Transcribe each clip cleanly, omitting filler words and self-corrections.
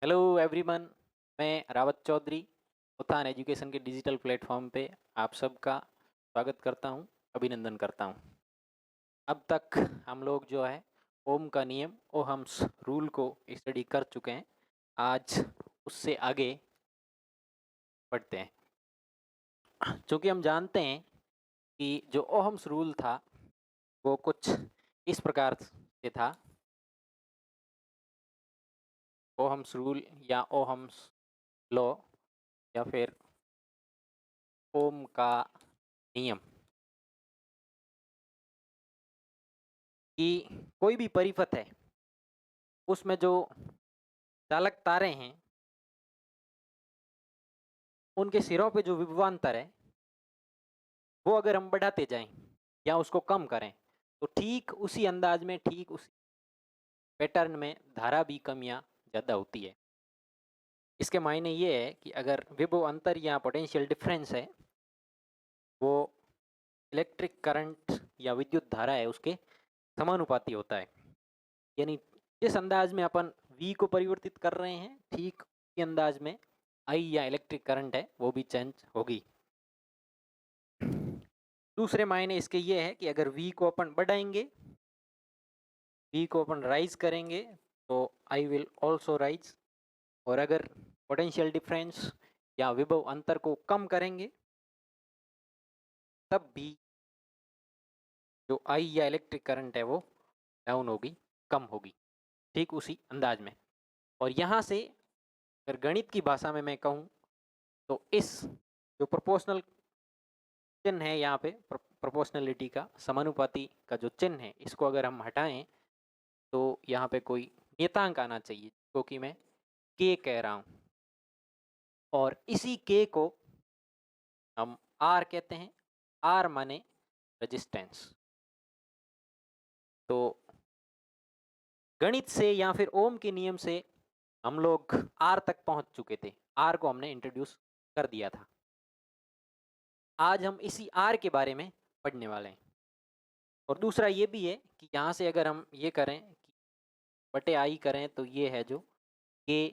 Hello everyone. मैं रावत चौधरी उत्थान education के डिजिटल प्लेटफॉर्म पे आप सबका स्वागत करता हूँ, अभिनंदन करता हूँ। अब तक हम लोग जो है ओम का नियम ओहम्स रूल को स्टडी कर चुके हैं। आज उससे आगे बढ़ते हैं। चूँकि हम जानते हैं कि जो ओहम्स रूल था वो कुछ इस प्रकार से था। ओहम्स रूल या ओहम्स लॉ या फिर ओम का नियम कि कोई भी परिपथ है उसमें जो चालक तारे हैं उनके सिरों पे जो विभवांतर है वो अगर हम बढ़ाते जाएं या उसको कम करें तो ठीक उसी अंदाज में ठीक उसी पैटर्न में धारा भी कम या ज़्यादा होती है। इसके मायने ये है कि अगर विभव अंतर या पोटेंशियल डिफरेंस है वो इलेक्ट्रिक करंट या विद्युत धारा है उसके समानुपाती होता है। यानी जिस अंदाज में अपन V को परिवर्तित कर रहे हैं ठीक उसी अंदाज में I या इलेक्ट्रिक करंट है वो भी चेंज होगी। दूसरे मायने इसके ये है कि अगर V को अपन बढ़ाएंगे, V को अपन राइज करेंगे तो I विल ऑल्सो राइज। और अगर पोटेंशियल डिफरेंस या विभव अंतर को कम करेंगे तब भी जो I या इलेक्ट्रिक करंट है वो डाउन होगी, कम होगी, ठीक उसी अंदाज में। और यहाँ से अगर गणित की भाषा में मैं कहूँ तो इस जो प्रोपोर्शनल चिन्ह है यहाँ पे प्रोपोर्शनलिटी का समानुपाती का जो चिन्ह है इसको अगर हम हटाएं तो यहाँ पे कोई नियतांक आना चाहिए क्योंकि मैं के कह रहा हूँ और इसी के को हम आर कहते हैं। आर माने रेजिस्टेंस। तो गणित से या फिर ओम के नियम से हम लोग आर तक पहुंच चुके थे, आर को हमने इंट्रोड्यूस कर दिया था। आज हम इसी आर के बारे में पढ़ने वाले हैं। और दूसरा ये भी है कि यहाँ से अगर हम ये करें कि बटे आई करें तो ये है जो के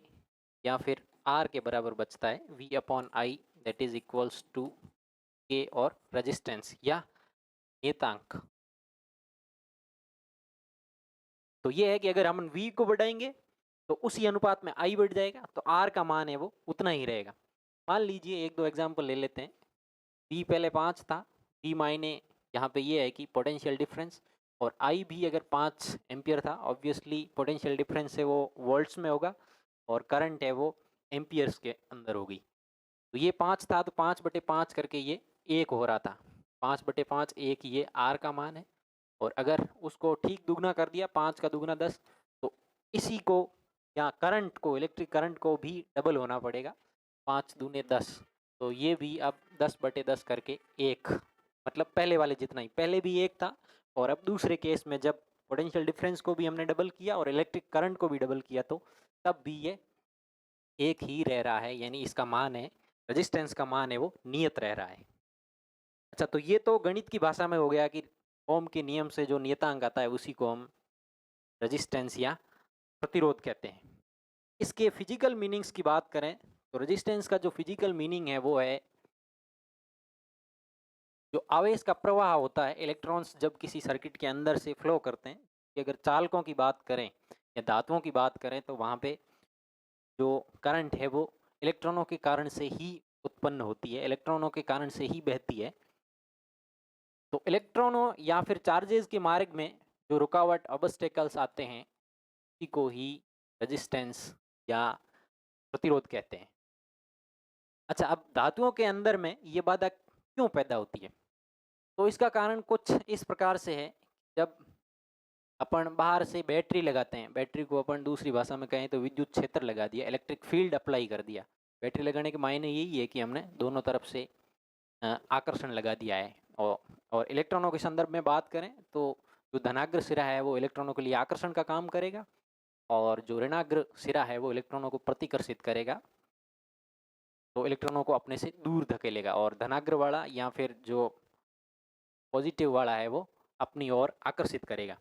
या फिर आर के बराबर बचता है V upon I that is equals to के और रेजिस्टेंस या नियतांक। तो ये है कि अगर हम v को बढ़ाएंगे तो उसी अनुपात में i बढ़ जाएगा तो r का मान है वो उतना ही रहेगा। मान लीजिए एक दो एग्जांपल ले लेते हैं। v पहले 5 था, v मायने यहाँ पे ये है कि पोटेंशियल डिफरेंस, और i भी अगर 5 एम्पियर था ऑब्वियसली पोटेंशियल डिफरेंस है वो वोल्ट्स में होगा और करंट है वो एम्पियर्स के अंदर होगी। तो ये 5 था तो 5/5 करके ये 1 हो रहा था। 5/5 1 ये r का मान है। और अगर उसको ठीक दुगना कर दिया 5 का दुगना 10 तो इसी को या करंट को इलेक्ट्रिक करंट को भी डबल होना पड़ेगा 5 दूने 10। तो ये भी अब 10/10 करके 1 मतलब पहले वाले जितना ही, पहले भी 1 था और अब दूसरे केस में जब पोटेंशियल डिफरेंस को भी हमने डबल किया और इलेक्ट्रिक करंट को भी डबल किया तो तब भी ये 1 ही रह रहा है। यानी इसका मान है रेजिस्टेंस का मान है वो नियत रह रहा है। अच्छा, तो ये तो गणित की भाषा में हो गया कि ओम के नियम से जो नियतांक आता है उसी को हम रेजिस्टेंस या प्रतिरोध कहते हैं। इसके फिजिकल मीनिंग्स की बात करें तो रेजिस्टेंस का जो फिजिकल मीनिंग है वो है जो आवेश का प्रवाह होता है, इलेक्ट्रॉन्स जब किसी सर्किट के अंदर से फ्लो करते हैं। कि अगर चालकों की बात करें या धातुओं की बात करें तो वहाँ पे जो करंट है वो इलेक्ट्रॉनों के कारण से ही उत्पन्न होती है, इलेक्ट्रॉनों के कारण से ही बहती है। तो इलेक्ट्रॉनों या फिर चार्जेस के मार्ग में जो रुकावट ऑब्स्टेकल्स आते हैं उसी को ही रेजिस्टेंस या प्रतिरोध कहते हैं। अच्छा, अब धातुओं के अंदर में ये बाधा क्यों पैदा होती है? तो इसका कारण कुछ इस प्रकार से है। जब अपन बाहर से बैटरी लगाते हैं, बैटरी को अपन दूसरी भाषा में कहें तो विद्युत क्षेत्र लगा दिया, इलेक्ट्रिक फील्ड अप्लाई कर दिया। बैटरी लगाने के मायने यही है कि हमने दोनों तरफ से आकर्षण लगा दिया है। और इलेक्ट्रॉनों के संदर्भ में बात करें तो जो धनाग्र सिरा है वो इलेक्ट्रॉनों के लिए आकर्षण का काम करेगा और जो ऋणाग्र सिरा है वो इलेक्ट्रॉनों को प्रतिकर्षित करेगा, तो इलेक्ट्रॉनों को अपने से दूर धकेलेगा। और धनाग्र वाला या फिर जो पॉजिटिव वाला है वो अपनी ओर आकर्षित करेगा।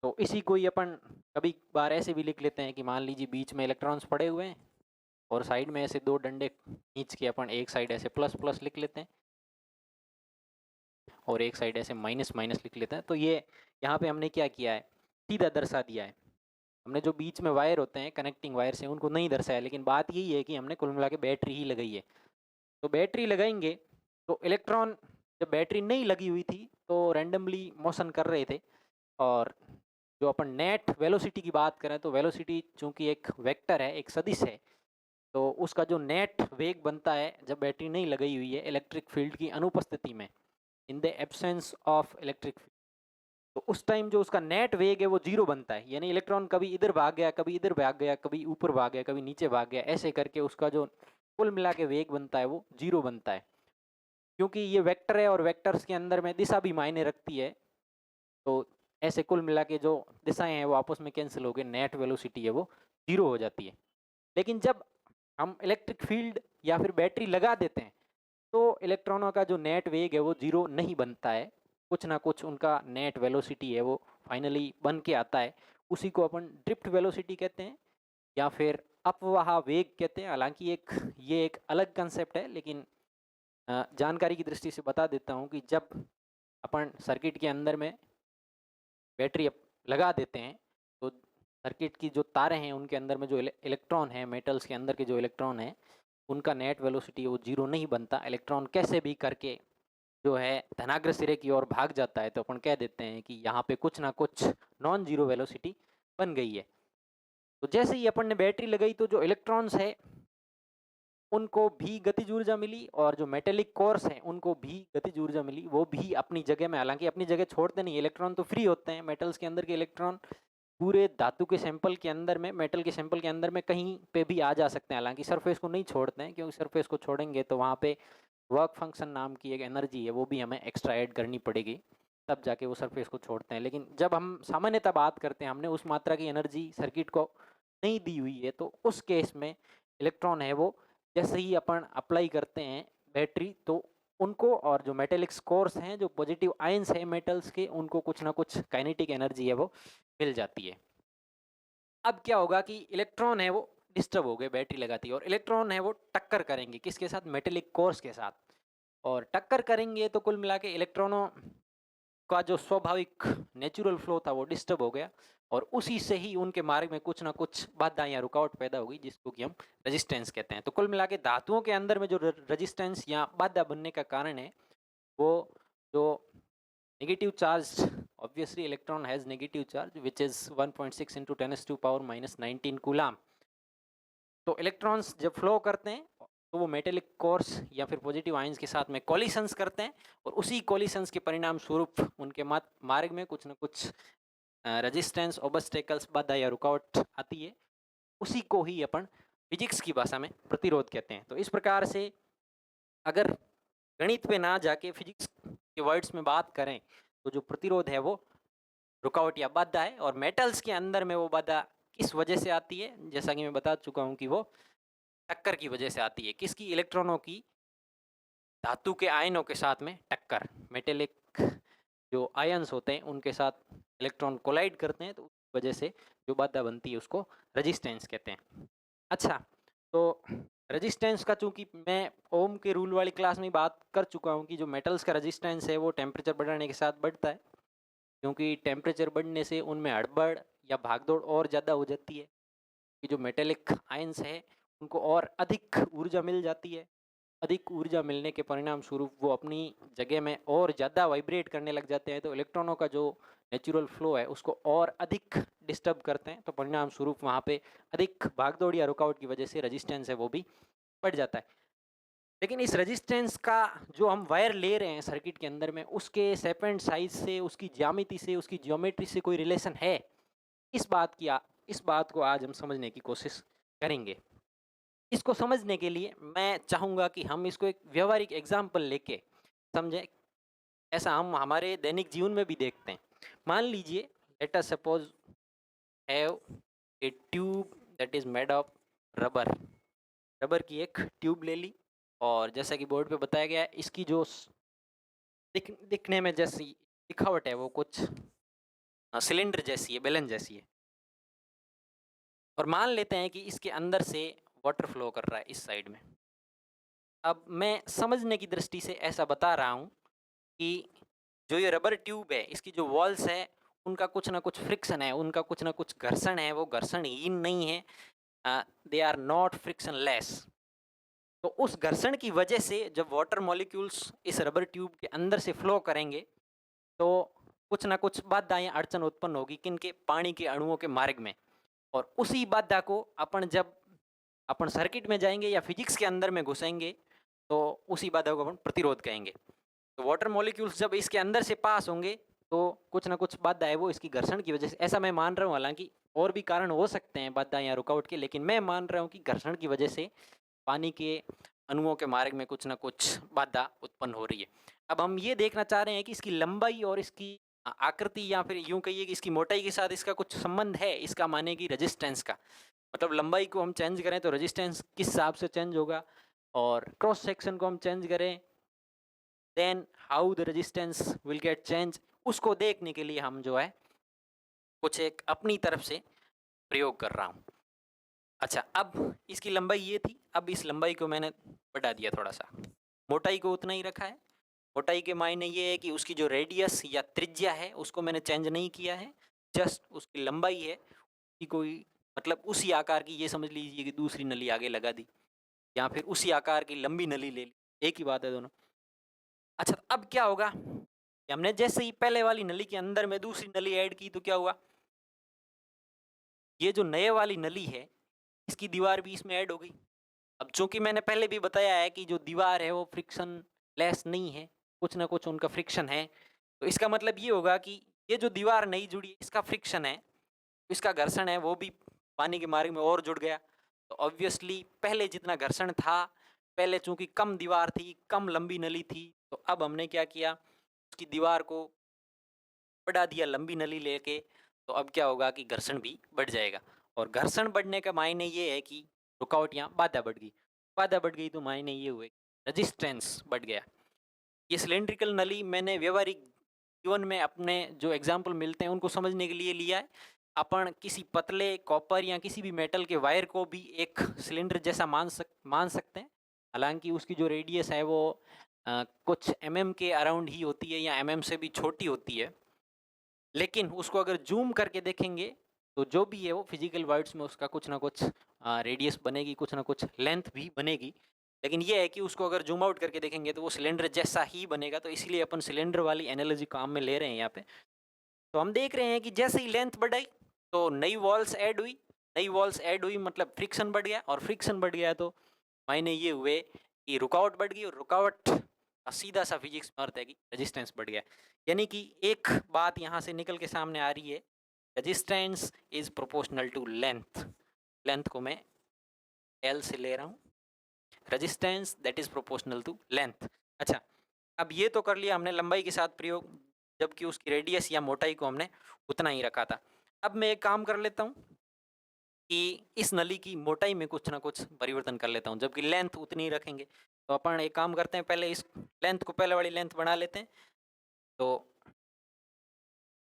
तो इसी को ही अपन कभी बार ऐसे भी लिख लेते हैं कि मान लीजिए बीच में इलेक्ट्रॉन्स पड़े हुए हैं और साइड में ऐसे दो डंडे खींच के अपन एक साइड ऐसे प्लस प्लस लिख लेते हैं और एक साइड ऐसे माइनस माइनस लिख लेते हैं। तो ये यहाँ पे हमने क्या किया है, सीधा दर्शा दिया है। हमने जो बीच में वायर होते हैं कनेक्टिंग वायर से उनको नहीं दर्शाया, लेकिन बात यही है कि हमने कुल मिला के बैटरी ही लगाई है। तो बैटरी लगाएंगे तो इलेक्ट्रॉन, जब बैटरी नहीं लगी हुई थी तो रैंडमली मोशन कर रहे थे, और जो अपन नेट वेलोसिटी की बात करें तो वेलोसिटी चूंकि एक वेक्टर है, एक सदिश है, तो उसका जो नेट वेग बनता है जब बैटरी नहीं लगाई हुई है इलेक्ट्रिक फील्ड की अनुपस्थिति में, in the absence of electric field, तो उस टाइम जो उसका नेट वेग है वो जीरो बनता है। यानी इलेक्ट्रॉन कभी इधर भाग गया, कभी इधर भाग गया, कभी ऊपर भाग गया, कभी नीचे भाग गया, ऐसे करके उसका जो कुल मिला के वेग बनता है वो जीरो बनता है। क्योंकि ये वेक्टर है और वेक्टर्स के अंदर में दिशा भी मायने रखती है, तो ऐसे कुल मिला के जो दिशाएं हैं वो आपस में कैंसिल हो गए, नेट वेलोसिटी है वो जीरो हो जाती है। लेकिन जब हम इलेक्ट्रिक फील्ड या फिर बैटरी लगा देते हैं तो इलेक्ट्रॉनों का जो नेट वेग है वो जीरो नहीं बनता है, कुछ ना कुछ उनका नेट वेलोसिटी है वो फाइनली बन के आता है। उसी को अपन ड्रिफ्ट वेलोसिटी कहते हैं या फिर अपवाह वेग कहते हैं। हालांकि ये एक अलग कंसेप्ट है, लेकिन जानकारी की दृष्टि से बता देता हूँ कि जब अपन सर्किट के अंदर में बैटरी लगा देते हैं तो सर्किट की जो तारें हैं उनके अंदर में जो इलेक्ट्रॉन है, मेटल्स के अंदर के जो इलेक्ट्रॉन है उनका नेट वेलोसिटी वो जीरो नहीं बनता। इलेक्ट्रॉन कैसे भी करके जो है धनाग्र सिरे की ओर भाग जाता है, तो अपन कह देते हैं कि यहाँ पे कुछ ना कुछ नॉन जीरो वेलोसिटी बन गई है। तो जैसे ही अपन ने बैटरी लगाई तो जो इलेक्ट्रॉन्स है उनको भी गतिज ऊर्जा मिली, और जो मेटेलिक कोर्स हैं उनको भी गतिज ऊर्जा मिली, वो भी अपनी जगह में, हालांकि अपनी जगह छोड़ते नहीं, इलेक्ट्रॉन तो फ्री होते हैं। मेटल्स के अंदर के इलेक्ट्रॉन पूरे धातु के सैंपल के अंदर में, मेटल के सैंपल के अंदर में कहीं पे भी आ जा सकते हैं, हालांकि सरफेस को नहीं छोड़ते हैं, क्योंकि सरफेस को छोड़ेंगे तो वहाँ पे वर्क फंक्शन नाम की एक एनर्जी है वो भी हमें एक्स्ट्रा ऐड करनी पड़ेगी, तब जाके वो सरफेस को छोड़ते हैं। लेकिन जब हम सामान्यतः बात करते हैं, हमने उस मात्रा की एनर्जी सर्किट को नहीं दी हुई है, तो उस केस में इलेक्ट्रॉन है वो जैसे ही अपन अप्लाई करते हैं बैटरी, तो उनको, और जो मेटेलिक कोर्स हैं, जो पॉजिटिव आयंस है मेटल्स के, उनको कुछ ना कुछ काइनेटिक एनर्जी है वो मिल जाती है। अब क्या होगा कि इलेक्ट्रॉन है वो डिस्टर्ब हो गए बैटरी लगाती है, और इलेक्ट्रॉन है वो टक्कर करेंगे किसके साथ, मेटेलिक कोर्स के साथ, और टक्कर करेंगे तो कुल मिला के इलेक्ट्रॉनों का जो स्वाभाविक नेचुरल फ्लो था वो डिस्टर्ब हो गया, और उसी से ही उनके मार्ग में कुछ ना कुछ बाधा या रुकावट पैदा हो गई, जिसको कि हम रेजिस्टेंस कहते हैं। तो कुल मिला के धातुओं के अंदर में जो रेजिस्टेंस या बाधा बनने का कारण है वो जो negative charge, obviously electron has negative charge which is 1.6 into 10⁻⁻⁹ coulomb. तो इलेक्ट्रॉन्स जब फ्लो करते हैं तो वो मेटेलिक कोर्स या फिर पॉजिटिव आयंस के साथ में कॉलिशंस करते हैं, और उसी कॉलिशंस के परिणाम स्वरूप उनके मार्ग में कुछ ना कुछ रेजिस्टेंस, ऑब्स्टेकल्स, बाधा या रुकावट आती है। उसी को ही अपन फिजिक्स की भाषा में प्रतिरोध कहते हैं। तो इस प्रकार से अगर गणित पे ना जाके फिजिक्स के वर्ड्स में बात करें तो जो प्रतिरोध है वो रुकावट या बाधा है, और मेटल्स के अंदर में वो बाधा किस वजह से आती है, जैसा कि मैं बता चुका हूँ कि वो टक्कर की वजह से आती है। किसकी, इलेक्ट्रॉनों की धातु के आयनों के साथ में टक्कर, मेटेलिक जो आयंस होते हैं उनके साथ इलेक्ट्रॉन कोलाइड करते हैं, तो उस वजह से जो बाधा बनती है उसको रेजिस्टेंस कहते हैं। अच्छा, तो रेजिस्टेंस का चूंकि मैं ओम के रूल वाली क्लास में बात कर चुका हूँ कि जो मेटल्स का रेजिस्टेंस है वो टेम्परेचर बढ़ाने के साथ बढ़ता है, क्योंकि टेम्परेचर बढ़ने से उनमें हड़बड़ या भागदौड़ और ज़्यादा हो जाती है, कि जो मेटेलिक आयंस है उनको और अधिक ऊर्जा मिल जाती है। अधिक ऊर्जा मिलने के परिणाम स्वरूप वो अपनी जगह में और ज़्यादा वाइब्रेट करने लग जाते हैं, तो इलेक्ट्रॉनों का जो नेचुरल फ्लो है उसको और अधिक डिस्टर्ब करते हैं, तो परिणाम स्वरूप वहाँ पे अधिक भागदौड़ या रुकावट की वजह से रेजिस्टेंस है वो भी बढ़ जाता है। लेकिन इस रेजिस्टेंस का जो हम वायर ले रहे हैं सर्किट के अंदर में, उसके शेप एंड साइज से, उसकी ज्यामिति से, उसकी ज्योमेट्री से कोई रिलेशन है, इस बात को आज हम समझने की कोशिश करेंगे। इसको समझने के लिए मैं चाहूँगा कि हम इसको एक व्यवहारिक एग्जाम्पल लेके समझें। ऐसा हम हमारे दैनिक जीवन में भी देखते हैं। मान लीजिए, let us suppose have a tube that is made of rubber. Rubber की एक ट्यूब ले ली, और जैसा कि बोर्ड पे बताया गया है, इसकी जो दिखने में जैसी दिखावट है वो कुछ सिलेंडर जैसी है, बेलन जैसी है, और मान लेते हैं कि इसके अंदर से वाटर फ्लो कर रहा है इस साइड में। अब मैं समझने की दृष्टि से ऐसा बता रहा हूँ कि जो ये रबर ट्यूब है, इसकी जो वॉल्स है, उनका कुछ ना कुछ फ्रिक्शन है, उनका कुछ ना कुछ घर्षण है, वो घर्षणहीन नहीं है, they are not frictionless. तो उस घर्षण की वजह से जब वाटर मॉलिक्यूल्स इस रबर ट्यूब के अंदर से फ्लो करेंगे, तो कुछ ना कुछ बाधाएं, अड़चन उत्पन्न होगी, किनके? पानी के अणुओं के मार्ग में। और उसी बाधा को अपन जब अपन सर्किट में जाएंगे या फिजिक्स के अंदर में घुसेंगे, तो उसी बाधा को अपन प्रतिरोध कहेंगे। तो वाटर मॉलिक्यूल्स जब इसके अंदर से पास होंगे, तो कुछ ना कुछ बाधा है वो इसकी घर्षण की वजह से, ऐसा मैं मान रहा हूँ। हालांकि और भी कारण हो सकते हैं बाधा या रुकावट के, लेकिन मैं मान रहा हूँ कि घर्षण की वजह से पानी के अणुओं के मार्ग में कुछ ना कुछ बाधा उत्पन्न हो रही है। अब हम ये देखना चाह रहे हैं कि इसकी लंबाई और इसकी आकृति, या फिर यूं कहिए कि इसकी मोटाई के साथ इसका कुछ संबंध है। इसका माने कि रेजिस्टेंस का, मतलब लंबाई को हम चेंज करें तो रेजिस्टेंस किस हिसाब से चेंज होगा, और क्रॉस सेक्शन को हम चेंज करें then how the resistance will get change, उसको देखने के लिए हम जो है कुछ एक अपनी तरफ से प्रयोग कर रहा हूँ। अच्छा, अब इसकी लंबाई ये थी, अब इस लंबाई को मैंने बढ़ा दिया थोड़ा सा, मोटाई को उतना ही रखा है। मोटाई के मायने ये है कि उसकी जो रेडियस या त्रिज्या है उसको मैंने चेंज नहीं किया है, जस्ट उसकी लंबाई है कि कोई, मतलब उसी आकार की, ये समझ लीजिए कि दूसरी नली आगे लगा दी, या फिर उसी आकार की लंबी नली ले ली, एक ही बात है दोनों। अच्छा, तो अब क्या होगा कि हमने जैसे ही पहले वाली नली के अंदर में दूसरी नली ऐड की, तो क्या हुआ, ये जो नए वाली नली है इसकी दीवार भी इसमें ऐड हो गई। अब चूंकि मैंने पहले भी बताया है कि जो दीवार है वो फ्रिक्शन लेस नहीं है, कुछ ना कुछ उनका फ्रिक्शन है, तो इसका मतलब ये होगा कि ये जो दीवार नई जुड़ी है इसका फ्रिक्शन है, इसका घर्षण है, वो भी पानी के मार्ग में और जुड़ गया। तो ऑब्वियसली पहले जितना घर्षण था, पहले चूंकि कम दीवार थी, कम लंबी नली थी, तो अब हमने क्या किया, उसकी दीवार को बढ़ा दिया लंबी नली लेके, तो अब क्या होगा कि घर्षण भी बढ़ जाएगा। और घर्षण बढ़ने का मायने ये है कि रुकावट या बाधा बढ़ गई, बाधा बढ़ गई तो मायने ये हुए रेजिस्टेंस बढ़ गया। ये सिलेंड्रिकल नली मैंने व्यवहारिक जीवन में अपने जो एग्जाम्पल मिलते हैं उनको समझने के लिए लिया है। अपन किसी पतले कॉपर या किसी भी मेटल के वायर को भी एक सिलेंडर जैसा मान सकते हैं। हालांकि उसकी जो रेडियस है वो कुछ के अराउंड ही होती है, या से भी छोटी होती है, लेकिन उसको अगर जूम करके देखेंगे तो जो भी है वो फिजिकल वर्ड्स में उसका कुछ ना कुछ रेडियस बनेगी, कुछ ना कुछ लेंथ भी बनेगी। लेकिन ये है कि उसको अगर जूम आउट करके देखेंगे तो वो सिलेंडर जैसा ही बनेगा, तो इसलिए अपन सिलेंडर वाली एनालॉजी काम में ले रहे हैं यहाँ पे। तो हम देख रहे हैं कि जैसे ही लेंथ बढ़ाई तो नई वॉल्स ऐड हुई, नई वॉल्स ऐड हुई मतलब फ्रिक्शन बढ़ गया, और फ्रिक्शन बढ़ गया तो मायने ये हुए कि रुकावट बढ़ गई, और रुकावट का सीधा सा फिजिक्स में अर्थ है कि रेजिस्टेंस बढ़ गया। यानी कि एक बात यहाँ से निकल के सामने आ रही है, resistance is proportional to length. Length को मैं एल से ले रहा हूँ, resistance that is proportional to length. अच्छा, अब ये तो कर लिया हमने लंबाई के साथ प्रयोग, जबकि उसकी रेडियस या मोटाई को हमने उतना ही रखा था। अब मैं एक काम कर लेता हूँ कि इस नली की मोटाई में कुछ ना कुछ परिवर्तन कर लेता हूँ, जबकि लेंथ उतनी ही रखेंगे। तो अपन एक काम करते हैं, पहले इस लेंथ को पहले वाली लेंथ बना लेते हैं। तो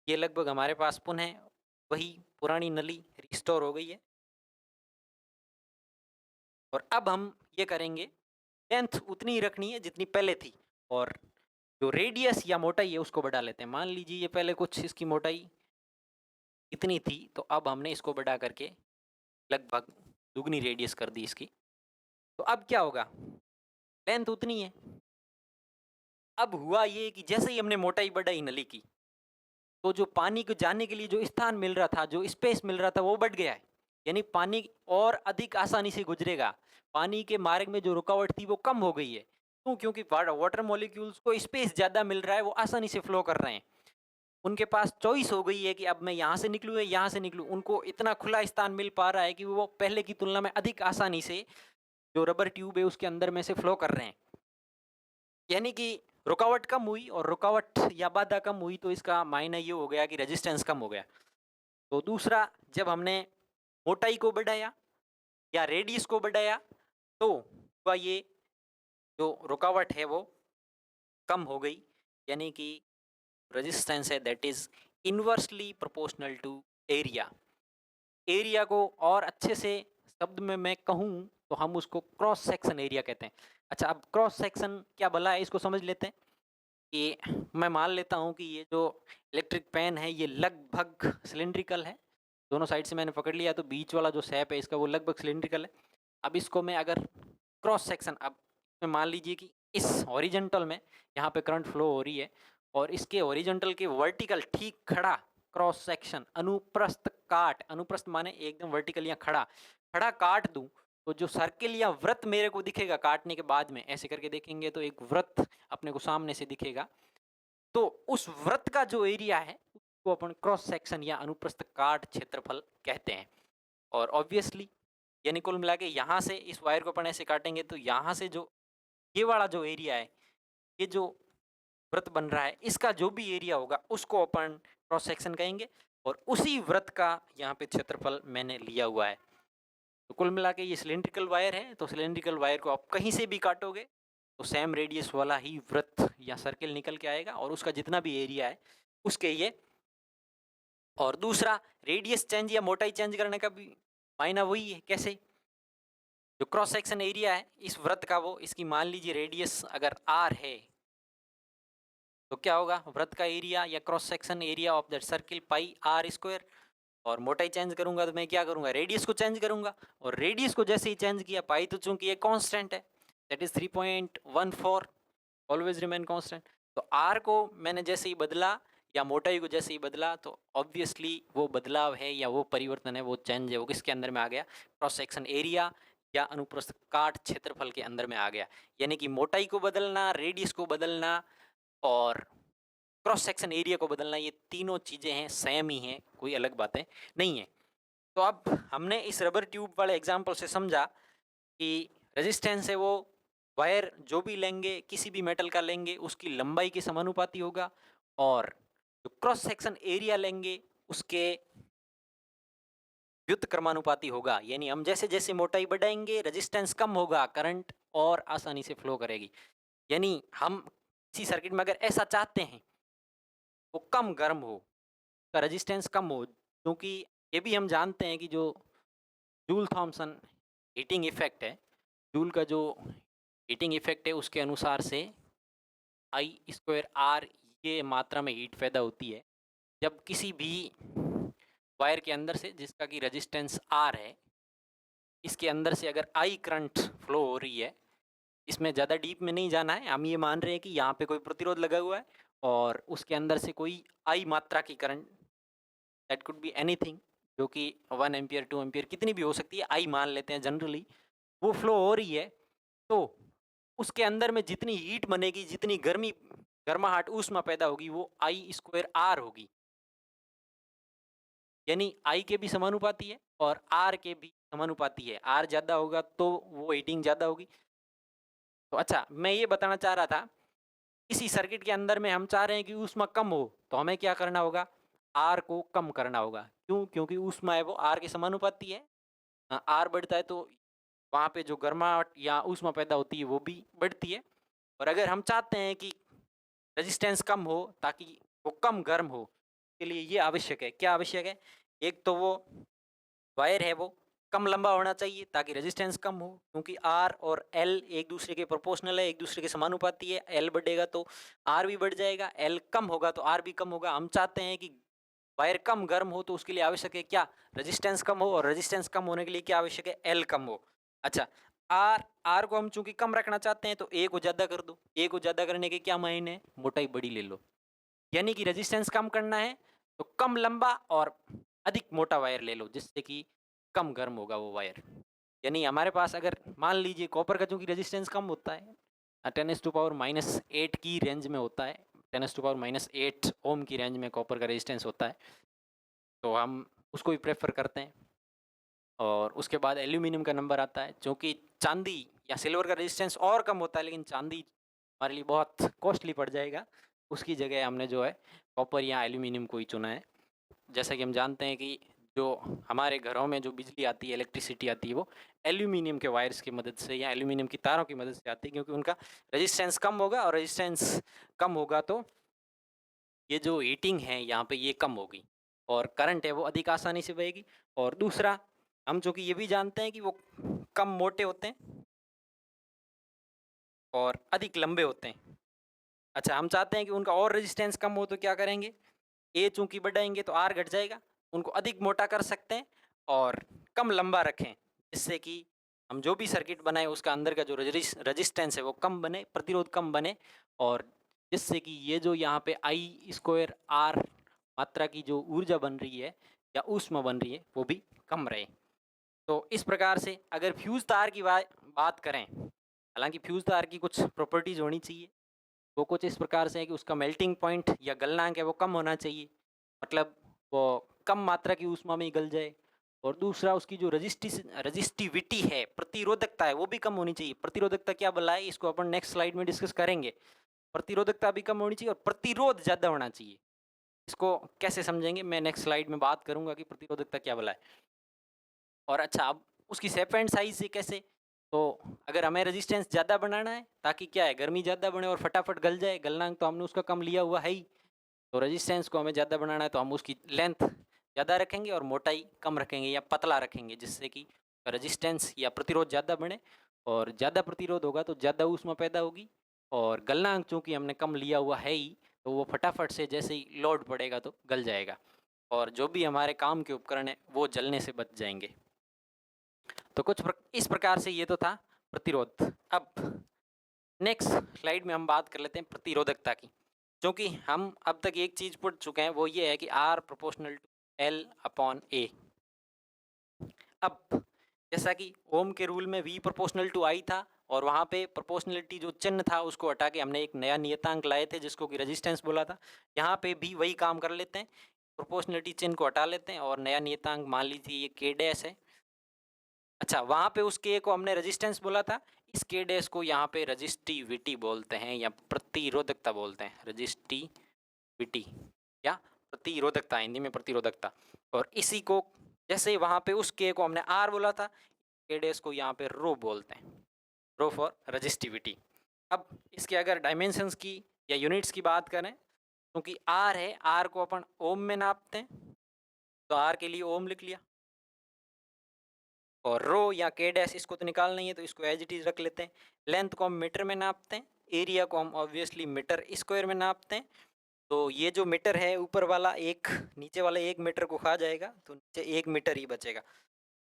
ये लगभग हमारे पास पुनः वही पुरानी नली रिस्टोर हो गई है। और अब हम ये करेंगे, लेंथ उतनी ही रखनी है जितनी पहले थी, और जो रेडियस या मोटाई है उसको बढ़ा लेते हैं। मान लीजिए ये पहले कुछ इसकी मोटाई इतनी थी, तो अब हमने इसको बढ़ा करके लगभग दुगनी रेडियस कर दी इसकी। तो अब क्या होगा, लेंथ उतनी है। अब हुआ ये कि जैसे ही हमने मोटाई बढ़ाई नली की, तो जो पानी को जाने के लिए जो स्थान मिल रहा था, जो स्पेस मिल रहा था, वो बढ़ गया है। यानी पानी और अधिक आसानी से गुजरेगा, पानी के मार्ग में जो रुकावट थी वो कम हो गई है। क्यों? क्योंकि वाटर मॉलिक्यूल्स को स्पेस ज़्यादा मिल रहा है, वो आसानी से फ्लो कर रहे हैं। उनके पास चॉइस हो गई है कि अब मैं यहाँ से निकलूँ या यहाँ से निकलूँ। उनको इतना खुला स्थान मिल पा रहा है कि वो पहले की तुलना में अधिक आसानी से जो रबर ट्यूब है उसके अंदर में से फ्लो कर रहे हैं। यानी कि रुकावट कम हुई, और रुकावट या बाधा कम हुई तो इसका मायने ये हो गया कि रेजिस्टेंस कम हो गया। तो दूसरा, जब हमने मोटाई को बढ़ाया या रेडियस को बढ़ाया, तो हुआ ये, जो रुकावट है वो कम हो गई, यानी कि रेजिस्टेंस है that is inversely proportional to area. Area को और अच्छे से शब्द में मैं कहूँ तो हम उसको क्रॉस सेक्शन एरिया कहते हैं। अच्छा, अब क्रॉस सेक्शन क्या भला है इसको समझ लेते हैं। कि मैं मान लेता हूँ कि ये जो इलेक्ट्रिक पेन है ये लगभग सिलेंड्रिकल है, दोनों साइड से मैंने पकड़ लिया, तो बीच वाला जो शेप है इसका वो लगभग सिलेंड्रिकल है। अब इसको मैं अगर क्रॉस सेक्शन, अब मैं मान लीजिए कि इस हॉरिजेंटल में यहाँ पे करंट फ्लो हो रही है और इसके हॉरिजेंटल के वर्टिकल ठीक खड़ा क्रॉस सेक्शन अनुप्रस्थ काट, अनुप्रस्थ माने एकदम वर्टिकल या खड़ा खड़ा काट दूं तो जो सर्किल या वृत्त मेरे को दिखेगा काटने के बाद में, ऐसे करके देखेंगे तो एक वृत्त अपने को सामने से दिखेगा, तो उस वृत्त का जो एरिया है उसको अपन क्रॉस सेक्शन या अनुप्रस्थ काट क्षेत्रफल कहते हैं। और ऑब्वियसली यानी कुल मिला के यहाँ से इस वायर को अपन ऐसे काटेंगे तो यहाँ से जो ये वाला जो एरिया है, ये जो वृत्त बन रहा है, इसका जो भी एरिया होगा उसको अपन क्रॉस सेक्शन कहेंगे और उसी वृत्त का यहाँ पे क्षेत्रफल मैंने लिया हुआ है। तो कुल मिला के ये सिलेंड्रिकल वायर है, तो सिलेंड्रिकल वायर को आप कहीं से भी काटोगे तो सेम रेडियस वाला ही वृत्त या सर्किल निकल के आएगा और उसका जितना भी एरिया है उसके ये। और दूसरा, रेडियस चेंज या मोटाई चेंज करने का भी मायना वही है। कैसे? जो क्रॉस सेक्शन एरिया है इस वृत्त का, वो इसकी मान लीजिए रेडियस अगर r है तो क्या होगा, वृत्त का एरिया या cross section area of that circle pi r square. और मोटाई चेंज करूंगा तो मैं क्या करूंगा, रेडियस को चेंज करूंगा, और रेडियस को जैसे ही चेंज किया, पाई तो चूंकि ये कांस्टेंट है that is 3.14 always remain constant, तो r को मैंने जैसे ही बदला या मोटाई को जैसे ही बदला तो ऑब्वियसली वो बदलाव है या वो परिवर्तन है, वो चेंज है, वो किसके अंदर में आ गया, क्रॉस सेक्शन एरिया या अनुप्रस्थ काट क्षेत्रफल के अंदर में आ गया। यानी कि मोटाई को बदलना, रेडियस को बदलना और क्रॉस सेक्शन एरिया को बदलना, ये तीनों चीज़ें हैं, सेम ही हैं, कोई अलग बातें नहीं है। तो अब हमने इस रबर ट्यूब वाले एग्जाम्पल से समझा कि रेजिस्टेंस है वो वायर जो भी लेंगे, किसी भी मेटल का लेंगे, उसकी लंबाई के समानुपाती होगा, और जो क्रॉस सेक्शन एरिया लेंगे उसके व्युत्क्रमानुपाती क्रमानुपाती होगा। यानी हम जैसे जैसे मोटाई बढ़ाएंगे रेजिस्टेंस कम होगा, करंट और आसानी से फ्लो करेगी। यानी हम किसी सर्किट में अगर ऐसा चाहते हैं वो कम गर्म हो, का रेजिस्टेंस कम हो, क्योंकि ये भी हम जानते हैं कि जो जूल थॉमसन हीटिंग इफेक्ट है, जूल का जो हीटिंग इफेक्ट है उसके अनुसार से आई स्क्वायर आर ये मात्रा में हीट पैदा होती है जब किसी भी वायर के अंदर से, जिसका कि रेजिस्टेंस आर है, इसके अंदर से अगर आई करंट फ्लो हो रही है, इसमें ज़्यादा डीप में नहीं जाना है, हम ये मान रहे हैं कि यहाँ पे कोई प्रतिरोध लगा हुआ है और उसके अंदर से कोई आई मात्रा की current, that could be anything, जो कि 1 एम्पियर 2 एम्पियर कितनी भी हो सकती है, आई मान लेते हैं जनरली, वो फ्लो हो रही है, तो उसके अंदर में जितनी हीट बनेगी, जितनी गर्मी, गर्माहट, ऊष्मा पैदा होगी, वो आई स्क्वायर आर होगी। यानी आई के भी समानुपाती है और आर के भी समानुपाती है। आर ज़्यादा होगा तो वो हीटिंग ज़्यादा होगी। तो अच्छा, मैं ये बताना चाह रहा था, इसी सर्किट के अंदर में हम चाह रहे हैं कि ऊष्मा कम हो, तो हमें क्या करना होगा, आर को कम करना होगा। क्यों? क्योंकि ऊष्मा है वो आर के समानुपाती है। आर बढ़ता है तो वहाँ पे जो गर्माहट या ऊष्मा पैदा होती है वो भी बढ़ती है। और अगर हम चाहते हैं कि रेजिस्टेंस कम हो ताकि वो कम गर्म हो, के लिए ये आवश्यक है। क्या आवश्यक है? एक तो वो वायर है वो कम लंबा होना चाहिए ताकि रेजिस्टेंस कम हो, क्योंकि आर और एल एक दूसरे के प्रोपोर्शनल है, एक दूसरे के समानुपाती है। एल बढ़ेगा तो आर भी बढ़ जाएगा, एल कम होगा तो आर भी कम होगा। हम चाहते हैं कि वायर कम गर्म हो, तो उसके लिए आवश्यक है क्या, रेजिस्टेंस कम हो, और रेजिस्टेंस कम होने के लिए क्या आवश्यक है, एल कम हो। अच्छा, आर को हम चूंकि कम रखना चाहते हैं तो ए को ज़्यादा कर दो। ए को ज़्यादा करने के क्या मायने, मोटाई बड़ी ले लो। यानी कि रेजिस्टेंस कम करना है तो कम लंबा और अधिक मोटा वायर ले लो, जिससे कि कम गर्म होगा वो वायर। यानी हमारे पास अगर मान लीजिए कॉपर का चूंकि रेजिस्टेंस कम होता है, 10⁻⁻8 की रेंज में होता है, 10⁻⁻8 ओम की रेंज में कॉपर का रेजिस्टेंस होता है, तो हम उसको भी प्रेफर करते हैं। और उसके बाद एल्यूमिनियम का नंबर आता है, क्योंकि चांदी या सिल्वर का रेजिस्टेंस और कम होता है, लेकिन चांदी हमारे लिए बहुत कॉस्टली पड़ जाएगा, उसकी जगह हमने जो है कॉपर या एल्यूमिनियम को ही चुना है। जैसा कि हम जानते हैं कि जो हमारे घरों में जो बिजली आती है, इलेक्ट्रिसिटी आती है, वो एल्यूमिनियम के वायर्स की मदद से या एल्यूमिनियम की तारों की मदद से आती है, क्योंकि उनका रेजिस्टेंस कम होगा, और रेजिस्टेंस कम होगा तो ये जो हीटिंग है यहाँ पे ये कम होगी और करंट है वो अधिक आसानी से बहेगी। और दूसरा, हम जो कि ये भी जानते हैं कि वो कम मोटे होते हैं और अधिक लंबे होते हैं। अच्छा, हम चाहते हैं कि उनका और रेजिस्टेंस कम हो तो क्या करेंगे, ए चूंकि बढ़ाएंगे तो आर घट जाएगा, उनको अधिक मोटा कर सकते हैं और कम लंबा रखें, जिससे कि हम जो भी सर्किट बनाए उसका अंदर का जो रेजिस्टेंस है वो कम बने, प्रतिरोध कम बने, और जिससे कि ये जो यहाँ पे आई स्क्वायर आर मात्रा की जो ऊर्जा बन रही है या ऊष्मा बन रही है वो भी कम रहे। तो इस प्रकार से अगर फ्यूज तार की बात करें, हालांकि फ्यूज तार की कुछ प्रॉपर्टीज होनी चाहिए, वो कुछ इस प्रकार से है कि उसका मेल्टिंग पॉइंट या गलनांक है वो कम होना चाहिए, मतलब वो कम मात्रा की ऊष्मा में ही गल जाए। और दूसरा, उसकी जो रजिस्टिविटी है, प्रतिरोधकता है, वो भी कम होनी चाहिए। प्रतिरोधकता क्या बोला है, इसको अपन नेक्स्ट स्लाइड में डिस्कस करेंगे। प्रतिरोधकता भी कम होनी चाहिए और प्रतिरोध ज़्यादा होना चाहिए। इसको कैसे समझेंगे, मैं नेक्स्ट स्लाइड में बात करूंगा कि प्रतिरोधकता क्या बोला है। और अच्छा, अब उसकी शेप एंड साइज से कैसे, तो अगर हमें रेजिस्टेंस ज़्यादा बनाना है ताकि क्या है, गर्मी ज़्यादा बने और फटाफट गल जाए, गलनांक तो हमने उसका कम लिया हुआ है ही, तो रेजिस्टेंस को हमें ज़्यादा बनाना है तो हम उसकी लेंथ ज़्यादा रखेंगे और मोटाई कम रखेंगे या पतला रखेंगे, जिससे कि रेजिस्टेंस या प्रतिरोध ज़्यादा बने। और ज़्यादा प्रतिरोध होगा तो ज़्यादा ऊष्मा पैदा होगी, और गलनांक चूँकि हमने कम लिया हुआ है ही, तो वो फटाफट से जैसे ही लोड पड़ेगा तो गल जाएगा, और जो भी हमारे काम के उपकरण हैं वो जलने से बच जाएंगे। तो कुछ इस प्रकार से ये तो था प्रतिरोध। अब नेक्स्ट स्लाइड में हम बात कर लेते हैं प्रतिरोधकता की, क्योंकि हम अब तक एक चीज़ पढ़ चुके हैं, वो ये है कि R proportional to L upon A। अब जैसा कि ओम के रूल में V प्रोपोर्शनल टू I था, और वहाँ पे प्रोपोर्शनलिटी जो चिन्ह था उसको हटा के हमने एक नया नियतांक लाए थे जिसको कि रेजिस्टेंस बोला था। यहाँ पे भी वही काम कर लेते हैं, प्रोपोर्शनलिटी चिन्ह को हटा लेते हैं और नया नियतांक मान लीजिए ये K डैश है। अच्छा, वहाँ पे उस K को हमने रेजिस्टेंस बोला था, इस K डैश को यहाँ पे रजिस्टिविटी बोलते हैं या प्रतिरोधकता बोलते हैं। रजिस्टिविटी या प्रतिरोधकता, हिंदी में प्रतिरोधकता। और इसी को जैसे वहाँ पे उस K को हमने R बोला था, K डैश को यहाँ पे रो बोलते हैं, रो फॉर रजिस्टिविटी। अब इसके अगर डायमेंशंस की या यूनिट्स की बात करें, क्योंकि R है, R को अपन ओम में नापते हैं, तो R के लिए ओम लिख लिया, और रो या के डैश इसको तो निकालना ही है तो इसको एज इट इज रख लेते हैं। लेंथ को हम मीटर में नापते हैं, एरिया को हम ऑब्वियसली मीटर स्क्वायर में नापते हैं। तो ये जो मीटर है ऊपर वाला एक, नीचे वाला 1 मीटर को खा जाएगा, तो नीचे 1 मीटर ही बचेगा।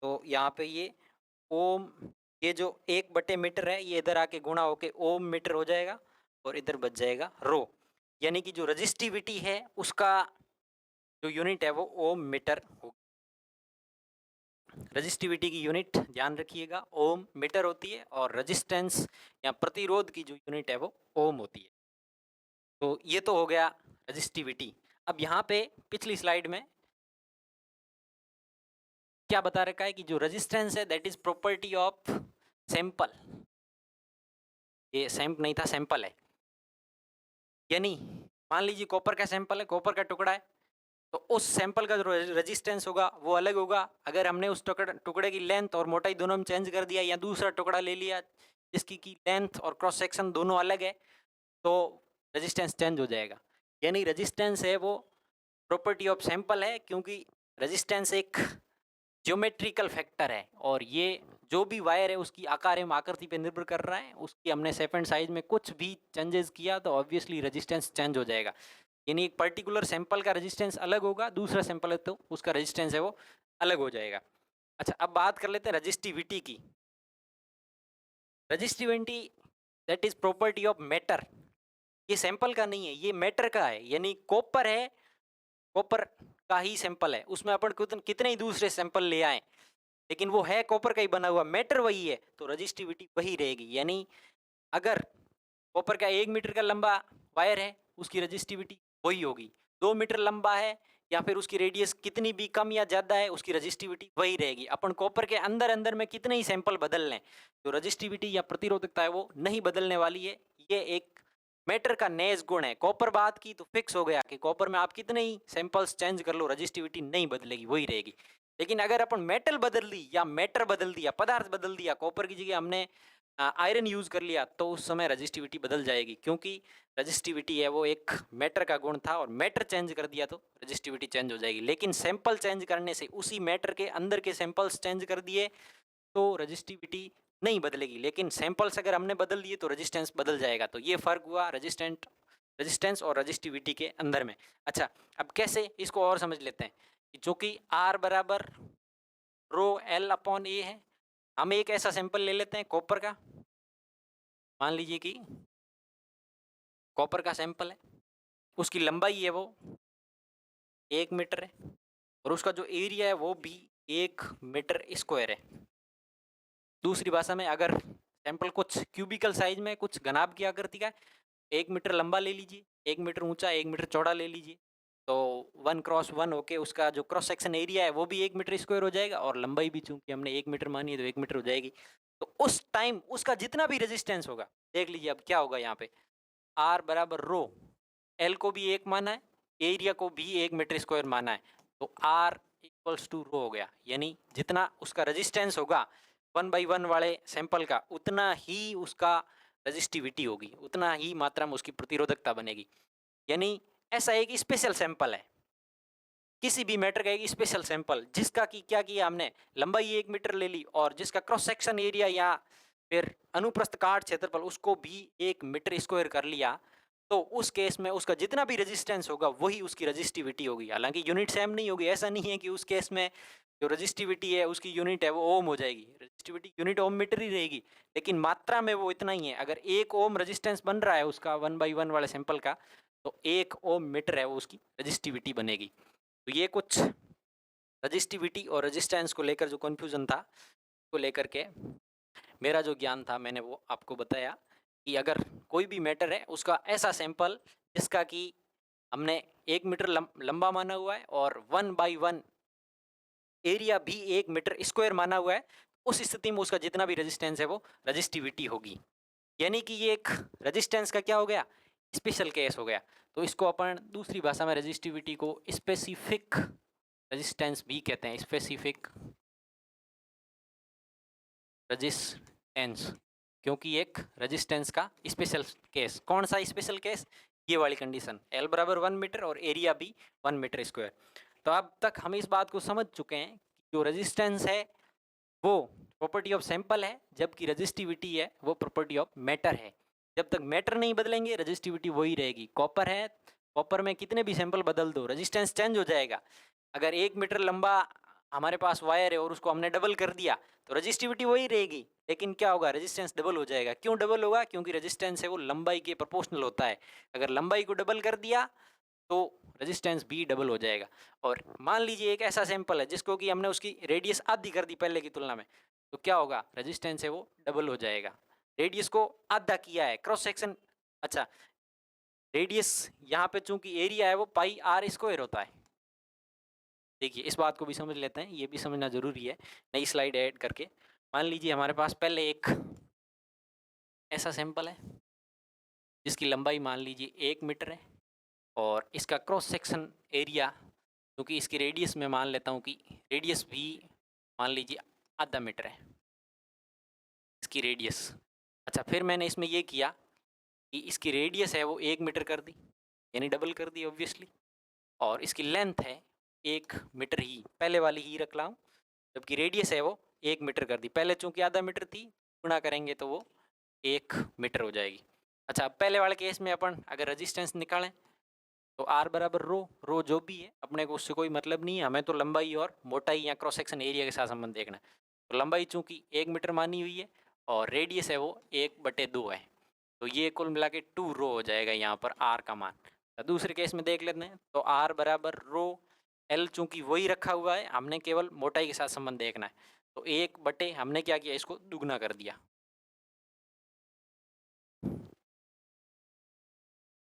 तो यहाँ पे ये ओम, ये जो 1/मीटर है ये इधर आके गुणा होके ओम मीटर हो जाएगा, और इधर बच जाएगा रो। यानी कि जो रजिस्टिविटी है उसका जो यूनिट है वो ओम मीटर होगा। रजिस्टिविटी की यूनिट ध्यान रखिएगा, ओम मीटर होती है, और रेजिस्टेंस या प्रतिरोध की जो यूनिट है वो ओम होती है। तो ये तो हो गया रजिस्टिविटी। अब यहाँ पे पिछली स्लाइड में क्या बता रखा है कि जो रेजिस्टेंस है that is property of sample. ये सैंप नहीं था, सैंपल है। यानी मान लीजिए कॉपर का सैंपल है, कॉपर का टुकड़ा है, तो उस सैंपल का जो रेजिस्टेंस होगा वो अलग होगा। अगर हमने उस टुकड़े की लेंथ और मोटाई दोनों में चेंज कर दिया, या दूसरा टुकड़ा ले लिया जिसकी की लेंथ और क्रॉस सेक्शन दोनों अलग है, तो रेजिस्टेंस चेंज हो जाएगा। यानी रेजिस्टेंस है वो प्रॉपर्टी ऑफ सैंपल है, क्योंकि रेजिस्टेंस एक ज्योमेट्रिकल फैक्टर है, और ये जो भी वायर है उसकी आकार एवं आकृति पे निर्भर कर रहा है। उसकी हमने शेप एंड साइज में कुछ भी चेंजेस किया तो ऑब्वियसली रेजिस्टेंस चेंज हो जाएगा। यानी एक पर्टिकुलर सैंपल का रेजिस्टेंस अलग होगा, दूसरा सैंपल है तो उसका रेजिस्टेंस है वो अलग हो जाएगा। अच्छा, अब बात कर लेते हैं रजिस्टिविटी की। Resistivity that is property of matter. ये सैंपल का नहीं है, ये मैटर का है। यानी कॉपर है, कॉपर का ही सैंपल है, उसमें अपन कितने ही दूसरे सैंपल ले आए, लेकिन वो है कॉपर का ही बना हुआ, मैटर वही है, तो रजिस्टिविटी वही रहेगी। यानी अगर कॉपर का 1 मीटर का लंबा वायर है, उसकी रजिस्टिविटी वही होगी। 2 मीटर लंबा है या फिर उसकी रेडियस कितनी भी कम या ज़्यादा है, उसकी रजिस्टिविटी वही रहेगी। अपन कॉपर के अंदर अंदर में कितने ही सैंपल बदल लें, जो रजिस्टिविटी या प्रतिरोधकता है वो नहीं बदलने वाली है। ये एक मैटर का नेज गुण है। कॉपर बात की तो फिक्स हो गया कि कॉपर में आप कितने ही सैंपल्स चेंज कर लो, रजिस्टिविटी नहीं बदलेगी, वही रहेगी। लेकिन अगर अपन मेटल बदल दी या मैटर बदल दिया, पदार्थ बदल दिया, कॉपर की जगह हमने आयरन यूज़ कर लिया तो उस समय रजिस्टिविटी बदल जाएगी, क्योंकि रजिस्टिविटी है वो एक मैटर का गुण था और मैटर चेंज कर दिया तो रजिस्टिविटी चेंज हो जाएगी। लेकिन सैंपल चेंज करने से, उसी मैटर के अंदर के सैंपल्स चेंज कर दिए तो रजिस्टिविटी नहीं बदलेगी, लेकिन सैंपल्स अगर हमने बदल दिए तो रेजिस्टेंस बदल जाएगा। तो ये फ़र्क हुआ रेजिस्टेंस और रजिस्टिविटी के अंदर में। अच्छा, अब कैसे इसको और समझ लेते हैं कि जो कि R बराबर रो L अपॉन ए है। हम एक ऐसा सैंपल ले लेते हैं कॉपर का, मान लीजिए कि कॉपर का सैंपल है, उसकी लंबाई है वो 1 मीटर है और उसका जो एरिया है वो भी 1 मीटर स्क्वायर है। दूसरी भाषा में अगर सैंपल कुछ क्यूबिकल साइज में, कुछ घनाभ की आकृति का है, 1 मीटर लंबा ले लीजिए, 1 मीटर ऊंचा, 1 मीटर चौड़ा ले लीजिए, तो 1x1 होके उसका जो क्रॉस सेक्शन एरिया है वो भी 1 मीटर स्क्वायर हो जाएगा और लंबाई भी चूंकि हमने 1 मीटर मानी है तो 1 मीटर हो जाएगी। तो उस टाइम उसका जितना भी रेजिस्टेंस होगा, देख लीजिए अब क्या होगा यहाँ पे, R बराबर रो, L को भी 1 माना है, एरिया को भी 1 मीटर स्क्वायर माना है, तो R इक्वल्स टू रो हो गया। यानी जितना उसका रेजिस्टेंस होगा 1/1 वाले सैंपल का, उतना ही उसका रजिस्टिविटी होगी, उतना ही मात्रा में उसकी प्रतिरोधकता बनेगी। यानी ऐसा एक स्पेशल सैंपल है, किसी भी मैटर का एक स्पेशल सैंपल, जिसका कि क्या किया हमने, लंबाई 1 मीटर ले ली और जिसका क्रॉस सेक्शन एरिया या फिर अनुप्रस्थ काट क्षेत्रफल उसको भी 1 मीटर स्क्वायर कर लिया, तो उस केस में उसका जितना भी रेजिस्टेंस होगा वही उसकी रजिस्टिविटी होगी। हालांकि यूनिट सेम नहीं होगी, ऐसा नहीं है कि उस केस में जो रजिस्टिविटी है उसकी यूनिट है वो ओम हो जाएगी, रजिस्टिविटी यूनिट ओम मीटर ही रहेगी, लेकिन मात्रा में वो इतना ही है। अगर 1 ओम रजिस्टेंस बन रहा है उसका 1/1 वाले सैंपल का, तो 1 ओम मीटर है वो उसकी रजिस्टिविटी बनेगी। तो ये कुछ रजिस्टिविटी और रेजिस्टेंस को लेकर जो कन्फ्यूज़न था, को लेकर के मेरा जो ज्ञान था मैंने वो आपको बताया कि अगर कोई भी मैटर है उसका ऐसा सैंपल जिसका कि हमने 1 मीटर लंबा माना हुआ है और 1/1 एरिया भी 1 मीटर स्क्वायर माना हुआ है, उस स्थिति में उसका जितना भी रेजिस्टेंस है वो रजिस्टिविटी होगी। यानी कि ये एक रेजिस्टेंस का क्या हो गया, स्पेशल केस हो गया। तो इसको अपन दूसरी भाषा में रेजिस्टिविटी को स्पेसिफिक रेजिस्टेंस भी कहते हैं, स्पेसिफिक रेजिस्टेंस, क्योंकि एक रेजिस्टेंस का स्पेशल केस। कौन सा स्पेशल केस, ये वाली कंडीशन, L बराबर 1 मीटर और एरिया भी 1 मीटर स्क्वायर। तो अब तक हम इस बात को समझ चुके हैं कि जो रेजिस्टेंस है वो प्रॉपर्टी ऑफ सैंपल है, जबकि रेजिस्टिविटी है वो प्रॉपर्टी ऑफ मैटर है। जब तक मैटर नहीं बदलेंगे रेजिस्टिविटी वही रहेगी। कॉपर है, कॉपर में कितने भी सैंपल बदल दो रेजिस्टेंस चेंज हो जाएगा। अगर 1 मीटर लंबा हमारे पास वायर है और उसको हमने डबल कर दिया तो रेजिस्टिविटी वही रहेगी, लेकिन क्या होगा, रेजिस्टेंस डबल हो जाएगा। क्यों डबल होगा, क्योंकि रेजिस्टेंस है वो लंबाई के प्रोपोर्शनल होता है। अगर लंबाई को डबल कर दिया तो रेजिस्टेंस भी डबल हो जाएगा। और मान लीजिए एक ऐसा सैंपल है जिसको कि हमने उसकी रेडियस आधी कर दी पहले की तुलना में, तो क्या होगा, रेजिस्टेंस है वो डबल हो जाएगा। रेडियस को आधा किया है, क्रॉस सेक्शन, अच्छा रेडियस यहाँ पे चूंकि एरिया है वो पाई R स्क्वायर होता है। देखिए इस बात को भी समझ लेते हैं, ये भी समझना जरूरी है नई स्लाइड ऐड करके। मान लीजिए हमारे पास पहले एक ऐसा सैंपल है जिसकी लंबाई मान लीजिए 1 मीटर है और इसका क्रॉस सेक्शन एरिया, क्योंकि इसकी रेडियस में मान लेता हूँ कि रेडियस भी मान लीजिए आधा मीटर है इसकी रेडियस। अच्छा, फिर मैंने इसमें ये किया कि इसकी रेडियस है वो 1 मीटर कर दी, यानी डबल कर दी ऑब्वियसली, और इसकी लेंथ है 1 मीटर ही, पहले वाली ही रख रहा हूँ, जबकि रेडियस है वो 1 मीटर कर दी। पहले चूंकि आधा मीटर थी, गुणा करेंगे तो वो 1 मीटर हो जाएगी। अच्छा, पहले वाले केस में अपन अगर रेजिस्टेंस निकालें तो R बराबर रो, रो जो भी है अपने को उससे कोई मतलब नहीं है, हमें तो लंबाई और मोटाई या क्रॉस सेक्शन एरिया के साथ संबंध देखना है। तो लंबाई चूंकि 1 मीटर मानी हुई है और रेडियस है वो 1/2 है, तो ये कुल मिला के 2 रो हो जाएगा यहाँ पर R का मान। तो दूसरे केस में देख लेते हैं, तो R बराबर रो, L चूंकि वही रखा हुआ है, हमने केवल मोटाई के साथ संबंध देखना है, तो 1 हमने क्या किया, इसको दुगना कर दिया।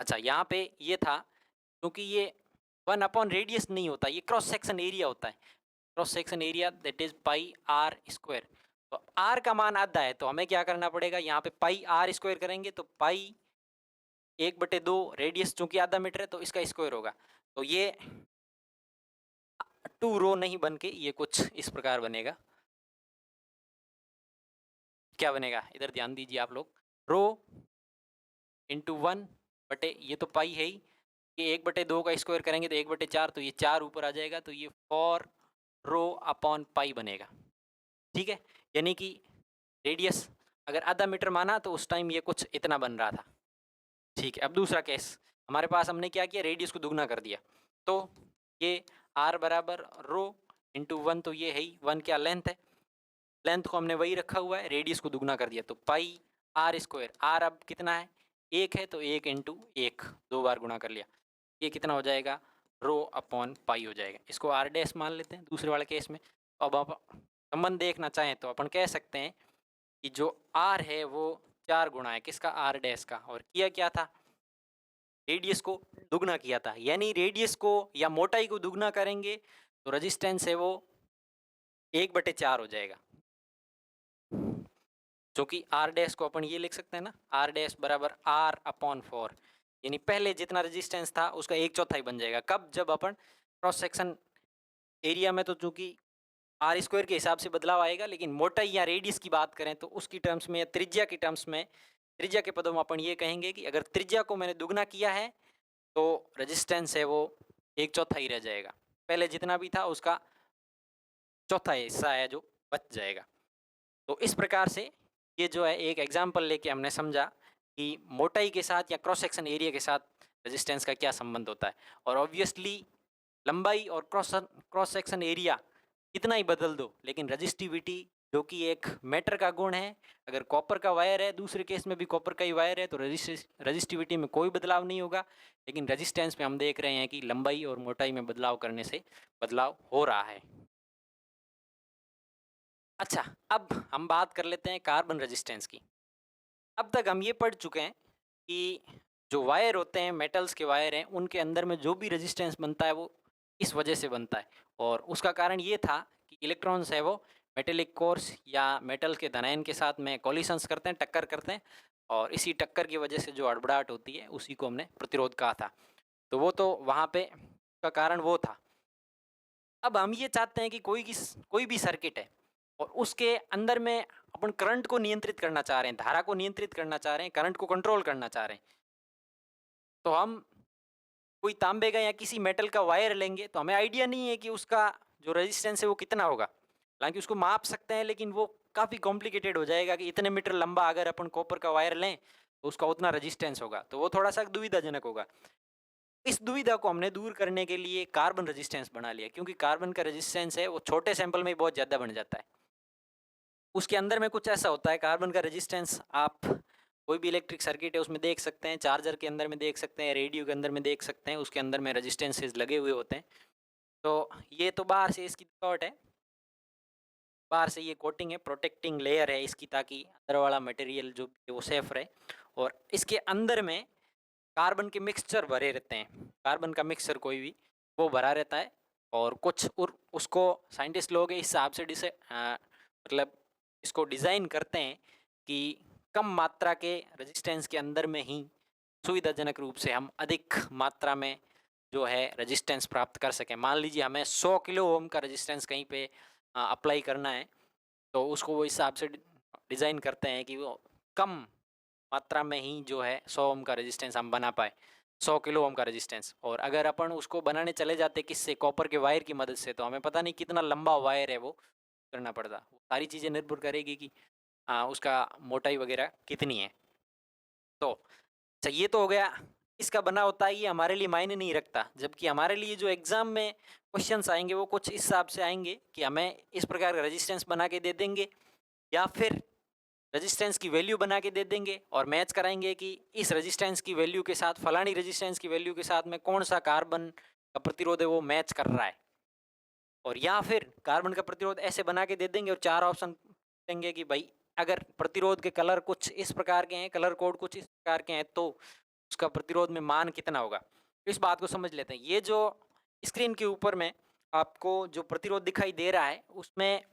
अच्छा, यहाँ पे ये था क्योंकि ये 1 रेडियस नहीं होता, ये क्रॉस सेक्शन एरिया होता है, cross section area that is pi R square. तो R का मान आधा है तो हमें क्या करना पड़ेगा, यहाँ पे पाई R स्क्वायर करेंगे तो पाई 1/2, रेडियस चूंकि आधा मीटर है तो इसका स्क्वायर होगा। तो ये 2 रो नहीं बन के ये कुछ इस प्रकार बनेगा। क्या बनेगा, इधर ध्यान दीजिए आप लोग, रो इंटू 1/, ये तो पाई है ही, ये 1/2 का स्क्वायर करेंगे तो 1/4, तो ये 4 ऊपर आ जाएगा, तो ये 4 रो अपॉन पाई बनेगा। ठीक है, यानी कि रेडियस अगर आधा मीटर माना तो उस टाइम ये कुछ इतना बन रहा था। ठीक है, अब दूसरा केस हमारे पास, हमने क्या किया, रेडियस को दुगना कर दिया, तो ये r बराबर रो इंटू 1, तो ये है ही 1 क्या लेंथ है, लेंथ को हमने वही रखा हुआ है, रेडियस को दुगना कर दिया, तो पाई r स्क्वायर, r अब कितना है, 1 है, तो 1 इंटू 1 2 बार गुणा कर लिया, ये कितना हो जाएगा, रो अपॉन पाई हो जाएगा। इसको r डैश मान लेते हैं दूसरे वाले केस में। अब आप संबंध देखना चाहें तो अपन कह सकते हैं कि जो r है वो 4 गुणा है किसका, r डैश का, और किया क्या था, रेडियस को दुगना किया था, यानी रेडियस को या मोटाई को दुगना करेंगे तो रेजिस्टेंस है वो 1/4 हो जाएगा, जो कि आर डैश को अपन ये लिख सकते हैं ना, आर डैश बराबर आर अपॉन 4, यानी पहले जितना रेजिस्टेंस था उसका 1/4 बन जाएगा। कब, जब अपन क्रॉस सेक्शन एरिया में तो चूंकि आर स्क्वायर के हिसाब से बदलाव आएगा, लेकिन मोटाई या रेडियस की बात करें तो उसकी टर्म्स में या त्रिज्या की टर्म्स में, त्रिज्या के पदों में अपन ये कहेंगे कि अगर त्रिज्या को मैंने दुगना किया है तो रेजिस्टेंस है वो 1/4 ही रह जाएगा, पहले जितना भी था उसका चौथा हिस्सा है जो बच जाएगा। तो इस प्रकार से ये जो है एक एग्जाम्पल लेके हमने समझा कि मोटाई के साथ या क्रॉस सेक्शन एरिया के साथ रेजिस्टेंस का क्या संबंध होता है, और ऑब्वियसली लंबाई और क्रॉस सेक्शन एरिया कितना ही बदल दो, लेकिन रजिस्टिविटी जो कि एक मैटर का गुण है, अगर कॉपर का वायर है, दूसरे केस में भी कॉपर का ही वायर है, तो रजिस्टिविटी में कोई बदलाव नहीं होगा, लेकिन रेजिस्टेंस में हम देख रहे हैं कि लंबाई और मोटाई में बदलाव करने से बदलाव हो रहा है। अच्छा, अब हम बात कर लेते हैं कार्बन रेजिस्टेंस की। अब तक हम ये पढ़ चुके हैं कि जो वायर होते हैं, मेटल्स के वायर हैं, उनके अंदर में जो भी रेजिस्टेंस बनता है वो इस वजह से बनता है, और उसका कारण ये था कि इलेक्ट्रॉन्स है वो मेटेलिक कोर्स या मेटल के धनायन के साथ में कॉलिशंस करते हैं, टक्कर करते हैं, और इसी टक्कर की वजह से जो हड़बड़ाहट होती है उसी को हमने प्रतिरोध कहा था। तो वो तो वहाँ पे का कारण वो था। अब हम ये चाहते हैं कि कोई भी सर्किट है और उसके अंदर में अपन करंट को नियंत्रित करना चाह रहे हैं, धारा को नियंत्रित करना चाह रहे हैं, करंट को कंट्रोल करना चाह रहे हैं, तो हम कोई तांबे का या किसी मेटल का वायर लेंगे तो हमें आइडिया नहीं है कि उसका जो रेजिस्टेंस है वो कितना होगा, हालांकि उसको माप सकते हैं, लेकिन वो काफ़ी कॉम्प्लिकेटेड हो जाएगा कि इतने मीटर लंबा अगर अपन कॉपर का वायर लें तो उसका उतना रेजिस्टेंस होगा, तो वो थोड़ा सा दुविधाजनक होगा। इस दुविधा को हमने दूर करने के लिए कार्बन रेजिस्टेंस बना लिया, क्योंकि कार्बन का रेजिस्टेंस है वो छोटे सैंपल में ही बहुत ज़्यादा बन जाता है। उसके अंदर में कुछ ऐसा होता है, कार्बन का रेजिस्टेंस आप कोई भी इलेक्ट्रिक सर्किट है उसमें देख सकते हैं, चार्जर के अंदर में देख सकते हैं, रेडियो के अंदर में देख सकते हैं, उसके अंदर में रेजिस्टेंसेस लगे हुए होते हैं। तो ये तो बाहर से इसकी थॉट है, बाहर से ये कोटिंग है, प्रोटेक्टिंग लेयर है इसकी, ताकि अंदर वाला मटेरियल जो भी है वो सेफ रहे, और इसके अंदर में कार्बन के मिक्सचर भरे रहते हैं, कार्बन का मिक्सचर कोई भी वो भरा रहता है, और कुछ उसको साइंटिस्ट लोग इस हिसाब से मतलब इसको डिज़ाइन करते हैं कि कम मात्रा के रेजिस्टेंस के अंदर में ही सुविधाजनक रूप से हम अधिक मात्रा में जो है रेजिस्टेंस प्राप्त कर सकें। मान लीजिए हमें 100 किलो ओम का रेजिस्टेंस कहीं पे अप्लाई करना है, तो उसको वो हिसाब से डिज़ाइन करते हैं कि वो कम मात्रा में ही जो है 100 ओम का रेजिस्टेंस हम बना पाए, 100 किलो ओम का रेजिस्टेंस। और अगर अपन उसको बनाने चले जाते किससे, कॉपर के वायर की मदद से, तो हमें पता नहीं कितना लंबा वायर है वो करना पड़ता। सारी चीज़ें निर्भर करेगी कि उसका मोटाई वगैरह कितनी है। तो अच्छा, ये तो हो गया इसका बना होता है, ये हमारे लिए मायने नहीं रखता, जबकि हमारे लिए जो एग्ज़ाम में क्वेश्चंस आएंगे वो कुछ इस हिसाब से आएंगे कि हमें इस प्रकार का रेजिस्टेंस बना के दे देंगे, या फिर रेजिस्टेंस की वैल्यू बना के दे देंगे और मैच कराएंगे कि इस रेजिस्टेंस की वैल्यू के साथ, फलानी रेजिस्टेंस की वैल्यू के साथ में कौन सा कार्बन का प्रतिरोध है वो मैच कर रहा है, और या फिर कार्बन का प्रतिरोध ऐसे बना के दे देंगे और 4 ऑप्शन देंगे कि भाई अगर प्रतिरोध के कलर कुछ इस प्रकार के हैं, कलर कोड कुछ इस प्रकार के हैं, तो उसका प्रतिरोध में मान कितना होगा। इस बात को समझ लेते हैं। ये जो स्क्रीन के ऊपर में आपको जो प्रतिरोध दिखाई दे रहा है उसमें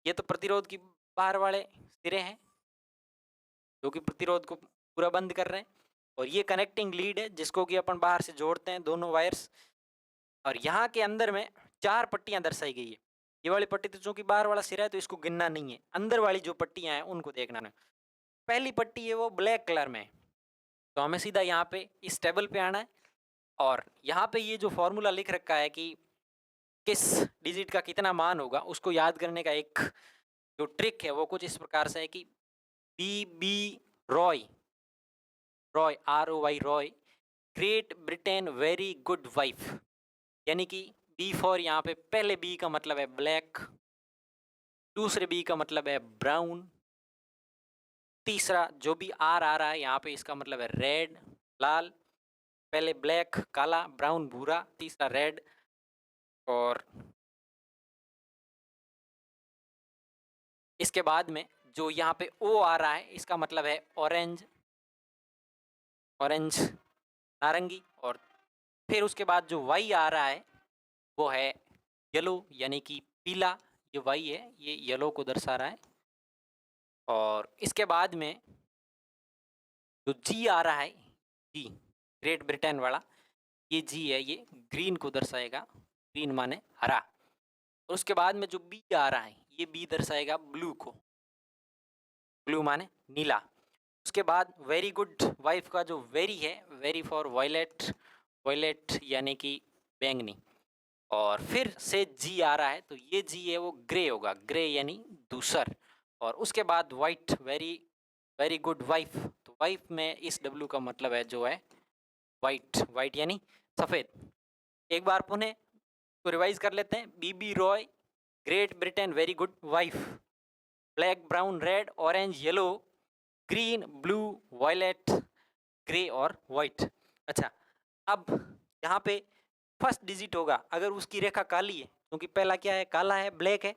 ये तो प्रतिरोध की बाहर वाले सिरे हैं जो कि प्रतिरोध को पूरा बंद कर रहे हैं, और ये कनेक्टिंग लीड है जिसको कि अपन बाहर से जोड़ते हैं दोनों वायर्स, और यहाँ के अंदर में 4 पट्टियाँ दर्शाई गई है। ये वाली पट्टी तो चूंकि बाहर वाला सिरा है तो इसको गिनना नहीं है, अंदर वाली जो पट्टियां हैं उनको देखना है। पहली पट्टी है वो ब्लैक कलर में, तो हमें सीधा यहाँ पे इस टेबल पे आना है और यहाँ पे ये जो फॉर्मूला लिख रखा है कि किस डिजिट का कितना मान होगा, उसको याद करने का एक जो ट्रिक है वो कुछ इस प्रकार से है कि B B Roy, Roy ROY Roy, great Britain very good wife, यानी कि बी फॉर यहाँ पे पहले बी का मतलब है ब्लैक, दूसरे बी का मतलब है ब्राउन, तीसरा जो भी आर आ रहा है यहाँ पे इसका मतलब है रेड लाल, पहले ब्लैक काला, ब्राउन भूरा, तीसरा रेड, और इसके बाद में जो यहाँ पे ओ आ रहा है इसका मतलब है ऑरेंज, ऑरेंज नारंगी, और फिर उसके बाद जो वाई आ रहा है वो है येलो यानी कि पीला, ये वाई है ये येलो को दर्शा रहा है, और इसके बाद में जो जी आ रहा है, जी ग्रेट ब्रिटेन वाला, ये जी है ये ग्रीन को दर्शाएगा, ग्रीन माने हरा, और उसके बाद में जो बी आ रहा है ये बी दर्शाएगा ब्लू को, ब्लू माने नीला। उसके बाद वेरी गुड वाइफ का जो वेरी है, वेरी फॉर वायलेट, वायलेट यानी कि बैंगनी, और फिर से जी आ रहा है तो ये जी है वो ग्रे होगा, ग्रे यानी दूसर, और उसके बाद white very very good wife, तो वाइफ में इस डब्ल्यू का मतलब है जो है वाइट, वाइट यानी सफ़ेद। एक बार पुनः तो रिवाइज कर लेते हैं, BB Roy great Britain very good wife, black brown red orange yellow green blue violet grey और वाइट। अच्छा, अब यहाँ पे फर्स्ट डिजिट होगा, अगर उसकी रेखा काली है, क्योंकि पहला क्या है काला है ब्लैक है,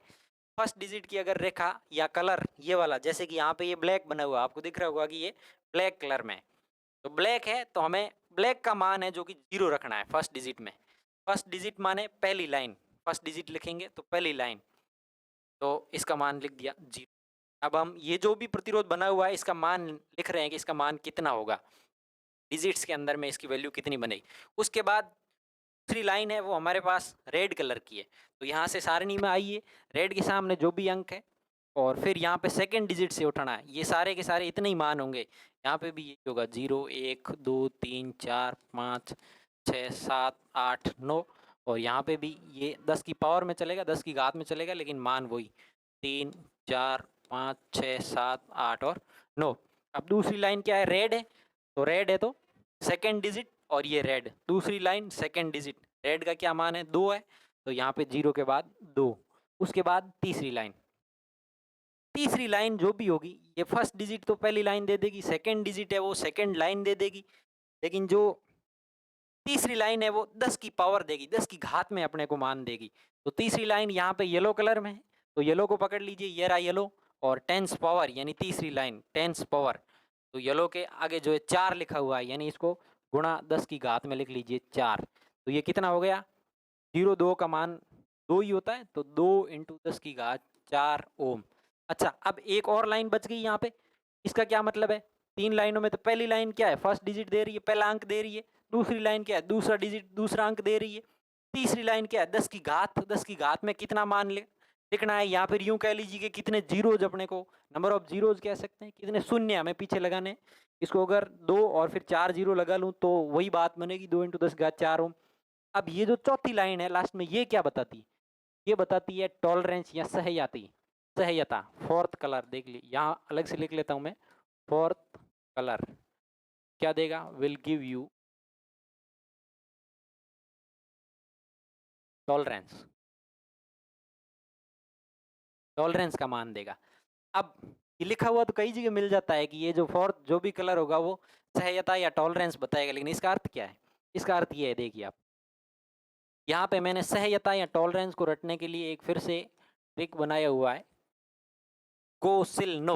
फर्स्ट डिजिट की अगर रेखा या कलर ये वाला, जैसे कि यहाँ पे ये ब्लैक बना हुआ आपको दिख रहा होगा कि ये ब्लैक कलर में है, तो ब्लैक है तो हमें ब्लैक का मान है जो कि 0 रखना है फर्स्ट डिजिट में, फर्स्ट डिजिट माने पहली लाइन, फर्स्ट डिजिट लिखेंगे तो पहली लाइन, तो इसका मान लिख दिया 0। अब हम ये जो भी प्रतिरोध बना हुआ है इसका मान लिख रहे हैं कि इसका मान कितना होगा, डिजिट्स के अंदर में इसकी वैल्यू कितनी बनेगी। उसके बाद दूसरी लाइन है वो हमारे पास रेड कलर की है, तो यहाँ से सारणी में आइए, रेड के सामने जो भी अंक है और फिर यहाँ पे सेकंड डिजिट से उठाना है, ये सारे के सारे इतने ही मान होंगे, यहाँ पे भी ये होगा 0 1 2 3 4 5 6 7 8 9, और यहाँ पे भी ये 10 की पावर में चलेगा, 10 की घात में चलेगा, लेकिन मान वही 3 4 5 6 7 8 और 9। अब दूसरी लाइन क्या है, रेड है, तो रेड है तो सेकेंड डिजिट, और ये रेड दूसरी लाइन सेकेंड डिजिट, रेड का क्या मान है 2 है, तो यहाँ पे 0 के बाद 2। उसके बाद तीसरी लाइन, तीसरी लाइन जो भी होगी ये फर्स्ट डिजिट तो पहली लाइन दे देगी, सेकेंड डिजिट है वो सेकेंड लाइन दे देगी, लेकिन जो तीसरी लाइन है वो 10 की पावर देगी, 10 की घात में अपने को मान देगी। तो तीसरी लाइन यहाँ पे येलो कलर में है, तो येलो को पकड़ लीजिए, ये रहा येलो, और टेंस पावर यानी तीसरी लाइन टेंस पावर, तो येलो के आगे जो है 4 लिखा हुआ है, यानी इसको गुणा 10 की घात में लिख लीजिए 4, तो ये कितना हो गया 0 2 का मान 2 ही होता है, तो 2 इंटू 10 की घात 4 ओम। अच्छा, अब एक और लाइन बच गई यहाँ पे, इसका क्या मतलब है, 3 लाइनों में तो पहली लाइन क्या है फर्स्ट डिजिट दे रही है, पहला अंक दे रही है, दूसरी लाइन क्या है दूसरा डिजिट दूसरा अंक दे रही है, तीसरी लाइन क्या है 10 की घात, 10 की घात में कितना मान लिखना है, या फिर यूं कह लीजिए कि कितने जीरोज अपने को, नंबर ऑफ जीरोज कह सकते हैं, कितने शून्य हमें पीछे लगाने हैं। इसको अगर 2 और फिर 4 जीरो लगा लूँ तो वही बात बनेगी 2 इंटू 10 घात 4 ओम। अब ये जो चौथी लाइन है लास्ट में ये क्या बताती है, ये बताती है टॉलरेंस या सहयाती, सहयता, फोर्थ कलर देख ली, यहाँ अलग से लिख लेता हूँ मैं, फोर्थ कलर क्या देगा, will give you tolerance, tolerance का मान देगा। अब ये लिखा हुआ तो कई जगह मिल जाता है कि ये जो फोर्थ जो भी कलर होगा वो सहयता या टॉलरेंस बताएगा, लेकिन इसका अर्थ क्या है, इसका अर्थ ये है, देखिए आप यहाँ पे मैंने सहयता या टॉलरेंस को रटने के लिए एक फिर से ट्रिक बनाया हुआ है, गो सिल नो,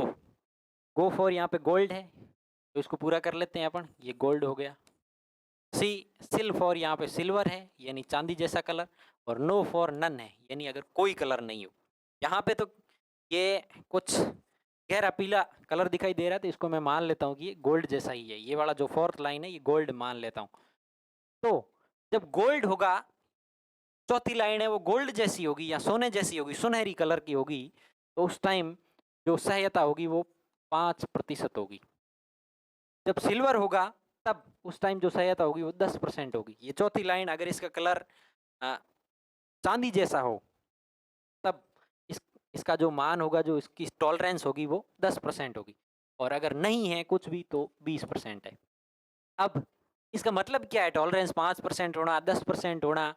गो फॉर यहाँ पे गोल्ड है तो इसको पूरा कर लेते हैं अपन, ये गोल्ड हो गया, सी सिल फॉर यहाँ पे सिल्वर है यानी चांदी जैसा कलर, और नो फॉर नन है यानी अगर कोई कलर नहीं हो। यहाँ पे तो ये कुछ गहरा पीला कलर दिखाई दे रहा है तो इसको मैं मान लेता हूँ कि ये गोल्ड जैसा ही है, ये वाला जो फोर्थ लाइन है ये गोल्ड मान लेता हूँ। तो जब गोल्ड होगा चौथी लाइन है वो गोल्ड जैसी होगी या सोने जैसी होगी, सुनहरी कलर की होगी, तो उस टाइम जो सहायता होगी वो 5% होगी। जब सिल्वर होगा तब उस टाइम जो सहायता होगी वो 10% होगी। ये चौथी लाइन अगर इसका कलर चांदी जैसा हो तब इस इसका जो मान होगा, जो इसकी टॉलरेंस होगी वो 10% होगी, और अगर नहीं है कुछ भी तो 20% है। अब इसका मतलब क्या है, टॉलरेंस 5% होना, 10% होना,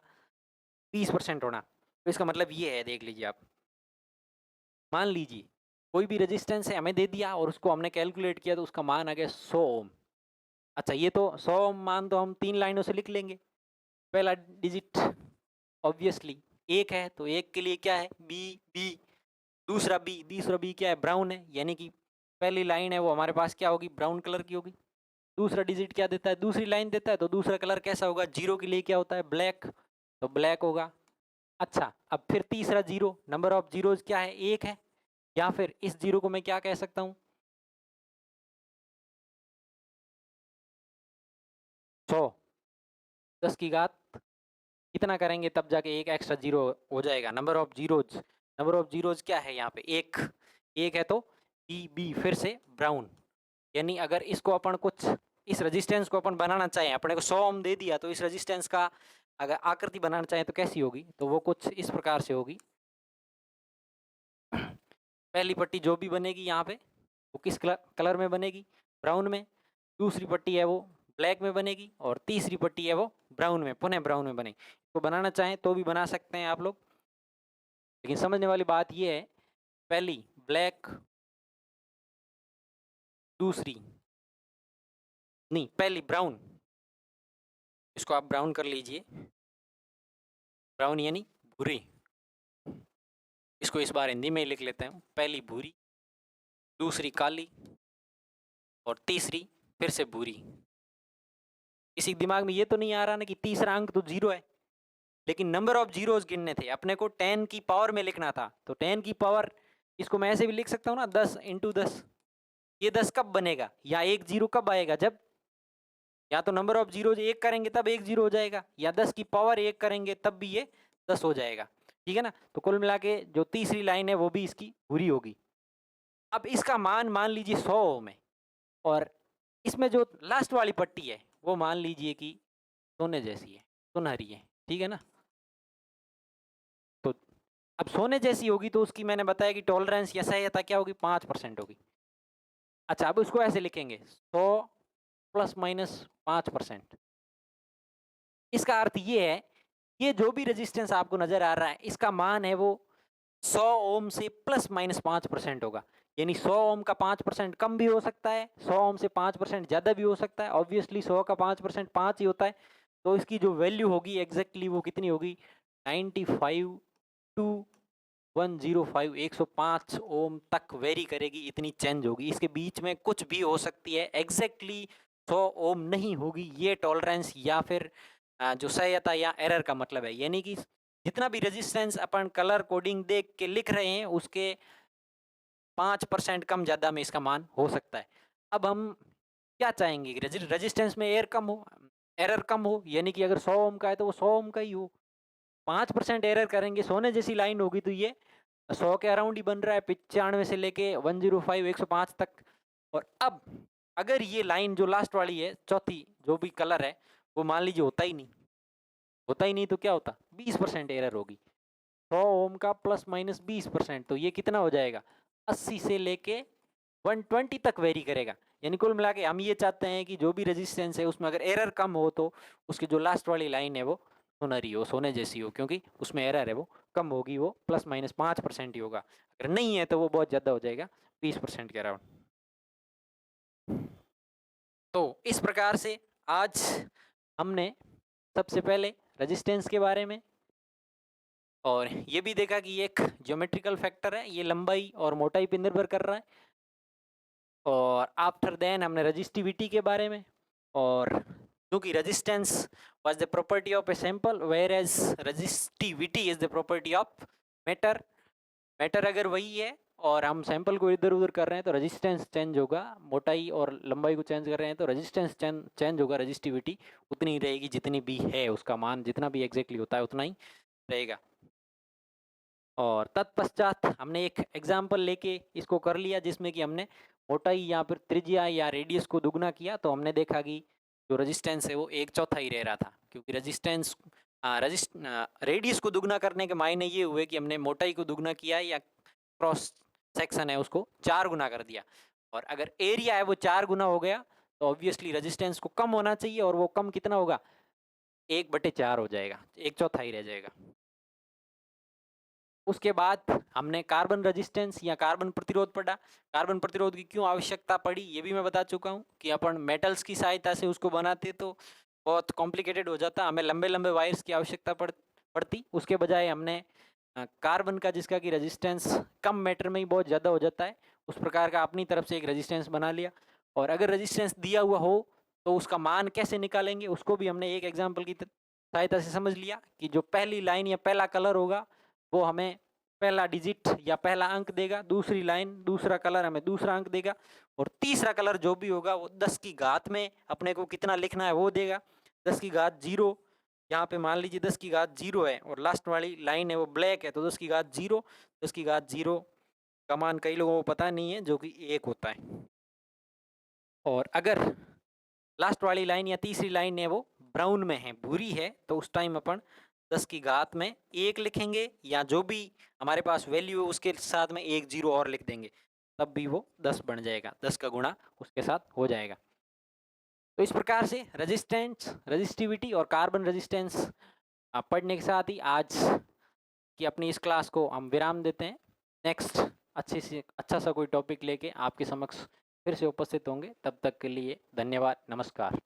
20% होना? तो इसका मतलब ये है, देख लीजिए आप। मान लीजिए कोई भी रेजिस्टेंस है, हमें दे दिया और उसको हमने कैलकुलेट किया तो उसका मान आ गया 100 ओम। अच्छा, ये तो 100 ओम मान तो हम 3 लाइनों से लिख लेंगे। पहला डिजिट ऑब्वियसली 1 है, तो 1 के लिए क्या है, बी बी। दूसरा बी क्या है, ब्राउन है, यानी कि पहली लाइन है वो हमारे पास क्या होगी, ब्राउन कलर की होगी। दूसरा डिजिट क्या देता है, दूसरी लाइन देता है, तो दूसरा कलर कैसा होगा, जीरो के लिए क्या होता है, ब्लैक, तो ब्लैक होगा। अच्छा, अब फिर तीसरा जीरो, नंबर ऑफ जीरोज क्या है, 1 है, या फिर इस जीरो को मैं क्या कह सकता हूँ, 100, 10 की घात कितना करेंगे तब जाके एक एक्स्ट्रा जीरो हो जाएगा। नंबर ऑफ जीरोज क्या है यहाँ पे, एक है, तो बी बी फिर से ब्राउन। यानी अगर इसको अपन कुछ, इस रेजिस्टेंस को अपन बनाना चाहें, अपने को 100 ओम दे दिया, तो इस रेजिस्टेंस का अगर आकृति बनाना चाहें तो कैसी होगी, तो वो कुछ इस प्रकार से होगी। पहली पट्टी जो भी बनेगी यहाँ पे वो किस कलर में बनेगी, ब्राउन में। दूसरी पट्टी है वो ब्लैक में बनेगी, और तीसरी पट्टी है वो ब्राउन में, पुनः ब्राउन में बनेगी। तो बनाना चाहें तो भी बना सकते हैं आप लोग, लेकिन समझने वाली बात ये है, पहली ब्लैक, दूसरी नहीं, पहली ब्राउन, इसको आप ब्राउन कर लीजिए, ब्राउन यानी भूरी। इसको इस बार हिंदी में ही लिख लेते हैं, पहली भूरी, दूसरी काली, और तीसरी फिर से भूरी। किसी दिमाग में ये तो नहीं आ रहा ना कि तीसरा अंक तो जीरो है, लेकिन नंबर ऑफ जीरोस गिनने थे अपने को, 10 की पावर में लिखना था, तो 10 की पावर, इसको मैं ऐसे भी लिख सकता हूँ ना, 10 इंटू 10। ये 10 कब बनेगा, या एक जीरो कब आएगा, जब या तो नंबर ऑफ जीरोज 1 करेंगे तब एक जीरो हो जाएगा, या 10 की पावर 1 करेंगे तब भी ये 10 हो जाएगा। ठीक है ना? तो कुल मिला के जो तीसरी लाइन है वो भी इसकी बुरी होगी। अब इसका मान मान लीजिए 100 ओम है, और इसमें जो लास्ट वाली पट्टी है वो मान लीजिए कि सोने जैसी है, सुनहरी है। ठीक है ना? तो अब सोने जैसी होगी तो उसकी मैंने बताया कि टॉलरेंस या सहायता क्या होगी, 5% होगी। अच्छा, अब उसको ऐसे लिखेंगे, 100 प्लस माइनस 5%। इसका अर्थ ये है, ये जो भी रेजिस्टेंस आपको नजर आ रहा है इसका मान है वो 100 ओम से प्लस माइनस 5% होगा। यानी 100 ओम का 5% कम भी हो सकता है, 100 ओम से 5% ज़्यादा भी हो सकता है। ऑब्वियसली 100 का 5% 5 ही होता है, तो इसकी जो वैल्यू होगी एग्जैक्टली वो कितनी होगी, 95 टू 105, 105 ओम तक वेरी करेगी, इतनी चेंज होगी। इसके बीच में कुछ भी हो सकती है, एग्जैक्टली 100 ओम नहीं होगी ये टॉलरेंस, या फिर जो सहायता या एरर का मतलब है। यानी कि जितना भी रेजिस्टेंस अपन कलर कोडिंग देख के लिख रहे हैं उसके 5% कम ज़्यादा में इसका मान हो सकता है। अब हम क्या चाहेंगे कि रेजिस्टेंस में एरर कम हो, यानी कि अगर 100 ओम का है तो वो 100 ओम का ही हो। 5% एरर करेंगे, सोने जैसी लाइन होगी तो ये 100 के अराउंड ही बन रहा है, 95 से लेके 105, 105 तक। और अब अगर ये लाइन जो लास्ट वाली है, चौथी जो भी कलर है, वो मान लीजिए होता ही नहीं तो क्या होता, 20% एरर होगी। 100 ओम का प्लस माइनस 20%, तो ये कितना हो जाएगा, 80 से लेके 120 तक वेरी करेगा। यानी कुल मिला के हम ये चाहते हैं कि जो भी रेजिस्टेंस है उसमें अगर एरर कम हो तो उसकी जो लास्ट वाली लाइन है वो सुनहरी हो, सोने जैसी हो, क्योंकि उसमें एरर है वो कम होगी, वो प्लस माइनस 5% ही होगा। अगर नहीं है तो वो बहुत ज़्यादा हो जाएगा, 20% के अराउंड। तो इस प्रकार से आज हमने सबसे पहले रेजिस्टेंस के बारे में, और ये भी देखा कि ये एक ज्योमेट्रिकल फैक्टर है, ये लंबाई और मोटाई पर निर्भर कर रहा है। और आफ्टर देन हमने रजिस्टिविटी के बारे में, और क्योंकि resistance was the property of a sample whereas resistivity is the property of matter. Matter अगर वही है और हम सैंपल को इधर उधर कर रहे हैं तो रेजिस्टेंस चेंज होगा, मोटाई और लंबाई को चेंज कर रहे हैं तो रेजिस्टेंस चेंज होगा, रजिस्टिविटी उतनी ही रहेगी जितनी भी है, उसका मान जितना भी एग्जैक्टली होता है उतना ही रहेगा। और तत्पश्चात हमने एक एग्जाम्पल लेके इसको कर लिया जिसमें कि हमने मोटाई या फिर त्रिज्या या रेडियस को दुगना किया, तो हमने देखा कि जो रेजिस्टेंस है वो 1/4 ही रह रहा था, क्योंकि रेडियस को दुगना करने के मायने ये हुए कि हमने मोटाई को दुगना किया या क्रॉस सेक्शन है उसको 4 गुना कर दिया। और अगर एरिया है वो 4 गुना हो गया तो ऑब्वियसली रेजिस्टेंस को कम होना चाहिए, और वो कम कितना होगा, 1/4 हो जाएगा, 1/4 ही रह जाएगा। उसके बाद हमने कार्बन रेजिस्टेंस या कार्बन प्रतिरोध पढ़ा। कार्बन प्रतिरोध की क्यों आवश्यकता पड़ी ये भी मैं बता चुका हूँ कि अपन मेटल्स की सहायता से उसको बनाते तो बहुत कॉम्प्लिकेटेड हो जाता, हमें लंबे लंबे वायर्स की आवश्यकता पड़ती। उसके बजाय हमने कार्बन का, जिसका कि रेजिस्टेंस कम मैटर में ही बहुत ज़्यादा हो जाता है, उस प्रकार का अपनी तरफ से एक रेजिस्टेंस बना लिया। और अगर रेजिस्टेंस दिया हुआ हो तो उसका मान कैसे निकालेंगे उसको भी हमने एक एग्जाम्पल की सहायता से समझ लिया कि जो पहली लाइन या पहला कलर होगा वो हमें पहला डिजिट या पहला अंक देगा, दूसरी लाइन दूसरा कलर हमें दूसरा अंक देगा, और तीसरा कलर जो भी होगा वो 10 की घात में अपने को कितना लिखना है वो देगा, 10 की घात 0। यहाँ पे मान लीजिए 10 की घात 0 है और लास्ट वाली लाइन है वो ब्लैक है, तो 10 की घात 0, 10 की घात 0 का मान कई लोगों को पता नहीं है, जो कि 1 होता है। और अगर लास्ट वाली लाइन या तीसरी लाइन है वो ब्राउन में है, भूरी है, तो उस टाइम अपन 10 की घात में 1 लिखेंगे, या जो भी हमारे पास वैल्यू है उसके साथ में 1 0 और लिख देंगे, तब भी वो 10 बन जाएगा, 10 का गुणा उसके साथ हो जाएगा। तो इस प्रकार से रेजिस्टेंस, रेजिस्टिविटी और कार्बन रेजिस्टेंस पढ़ने के साथ ही आज की अपनी इस क्लास को हम विराम देते हैं। नेक्स्ट अच्छा सा कोई टॉपिक लेके आपके समक्ष फिर से उपस्थित होंगे, तब तक के लिए धन्यवाद, नमस्कार।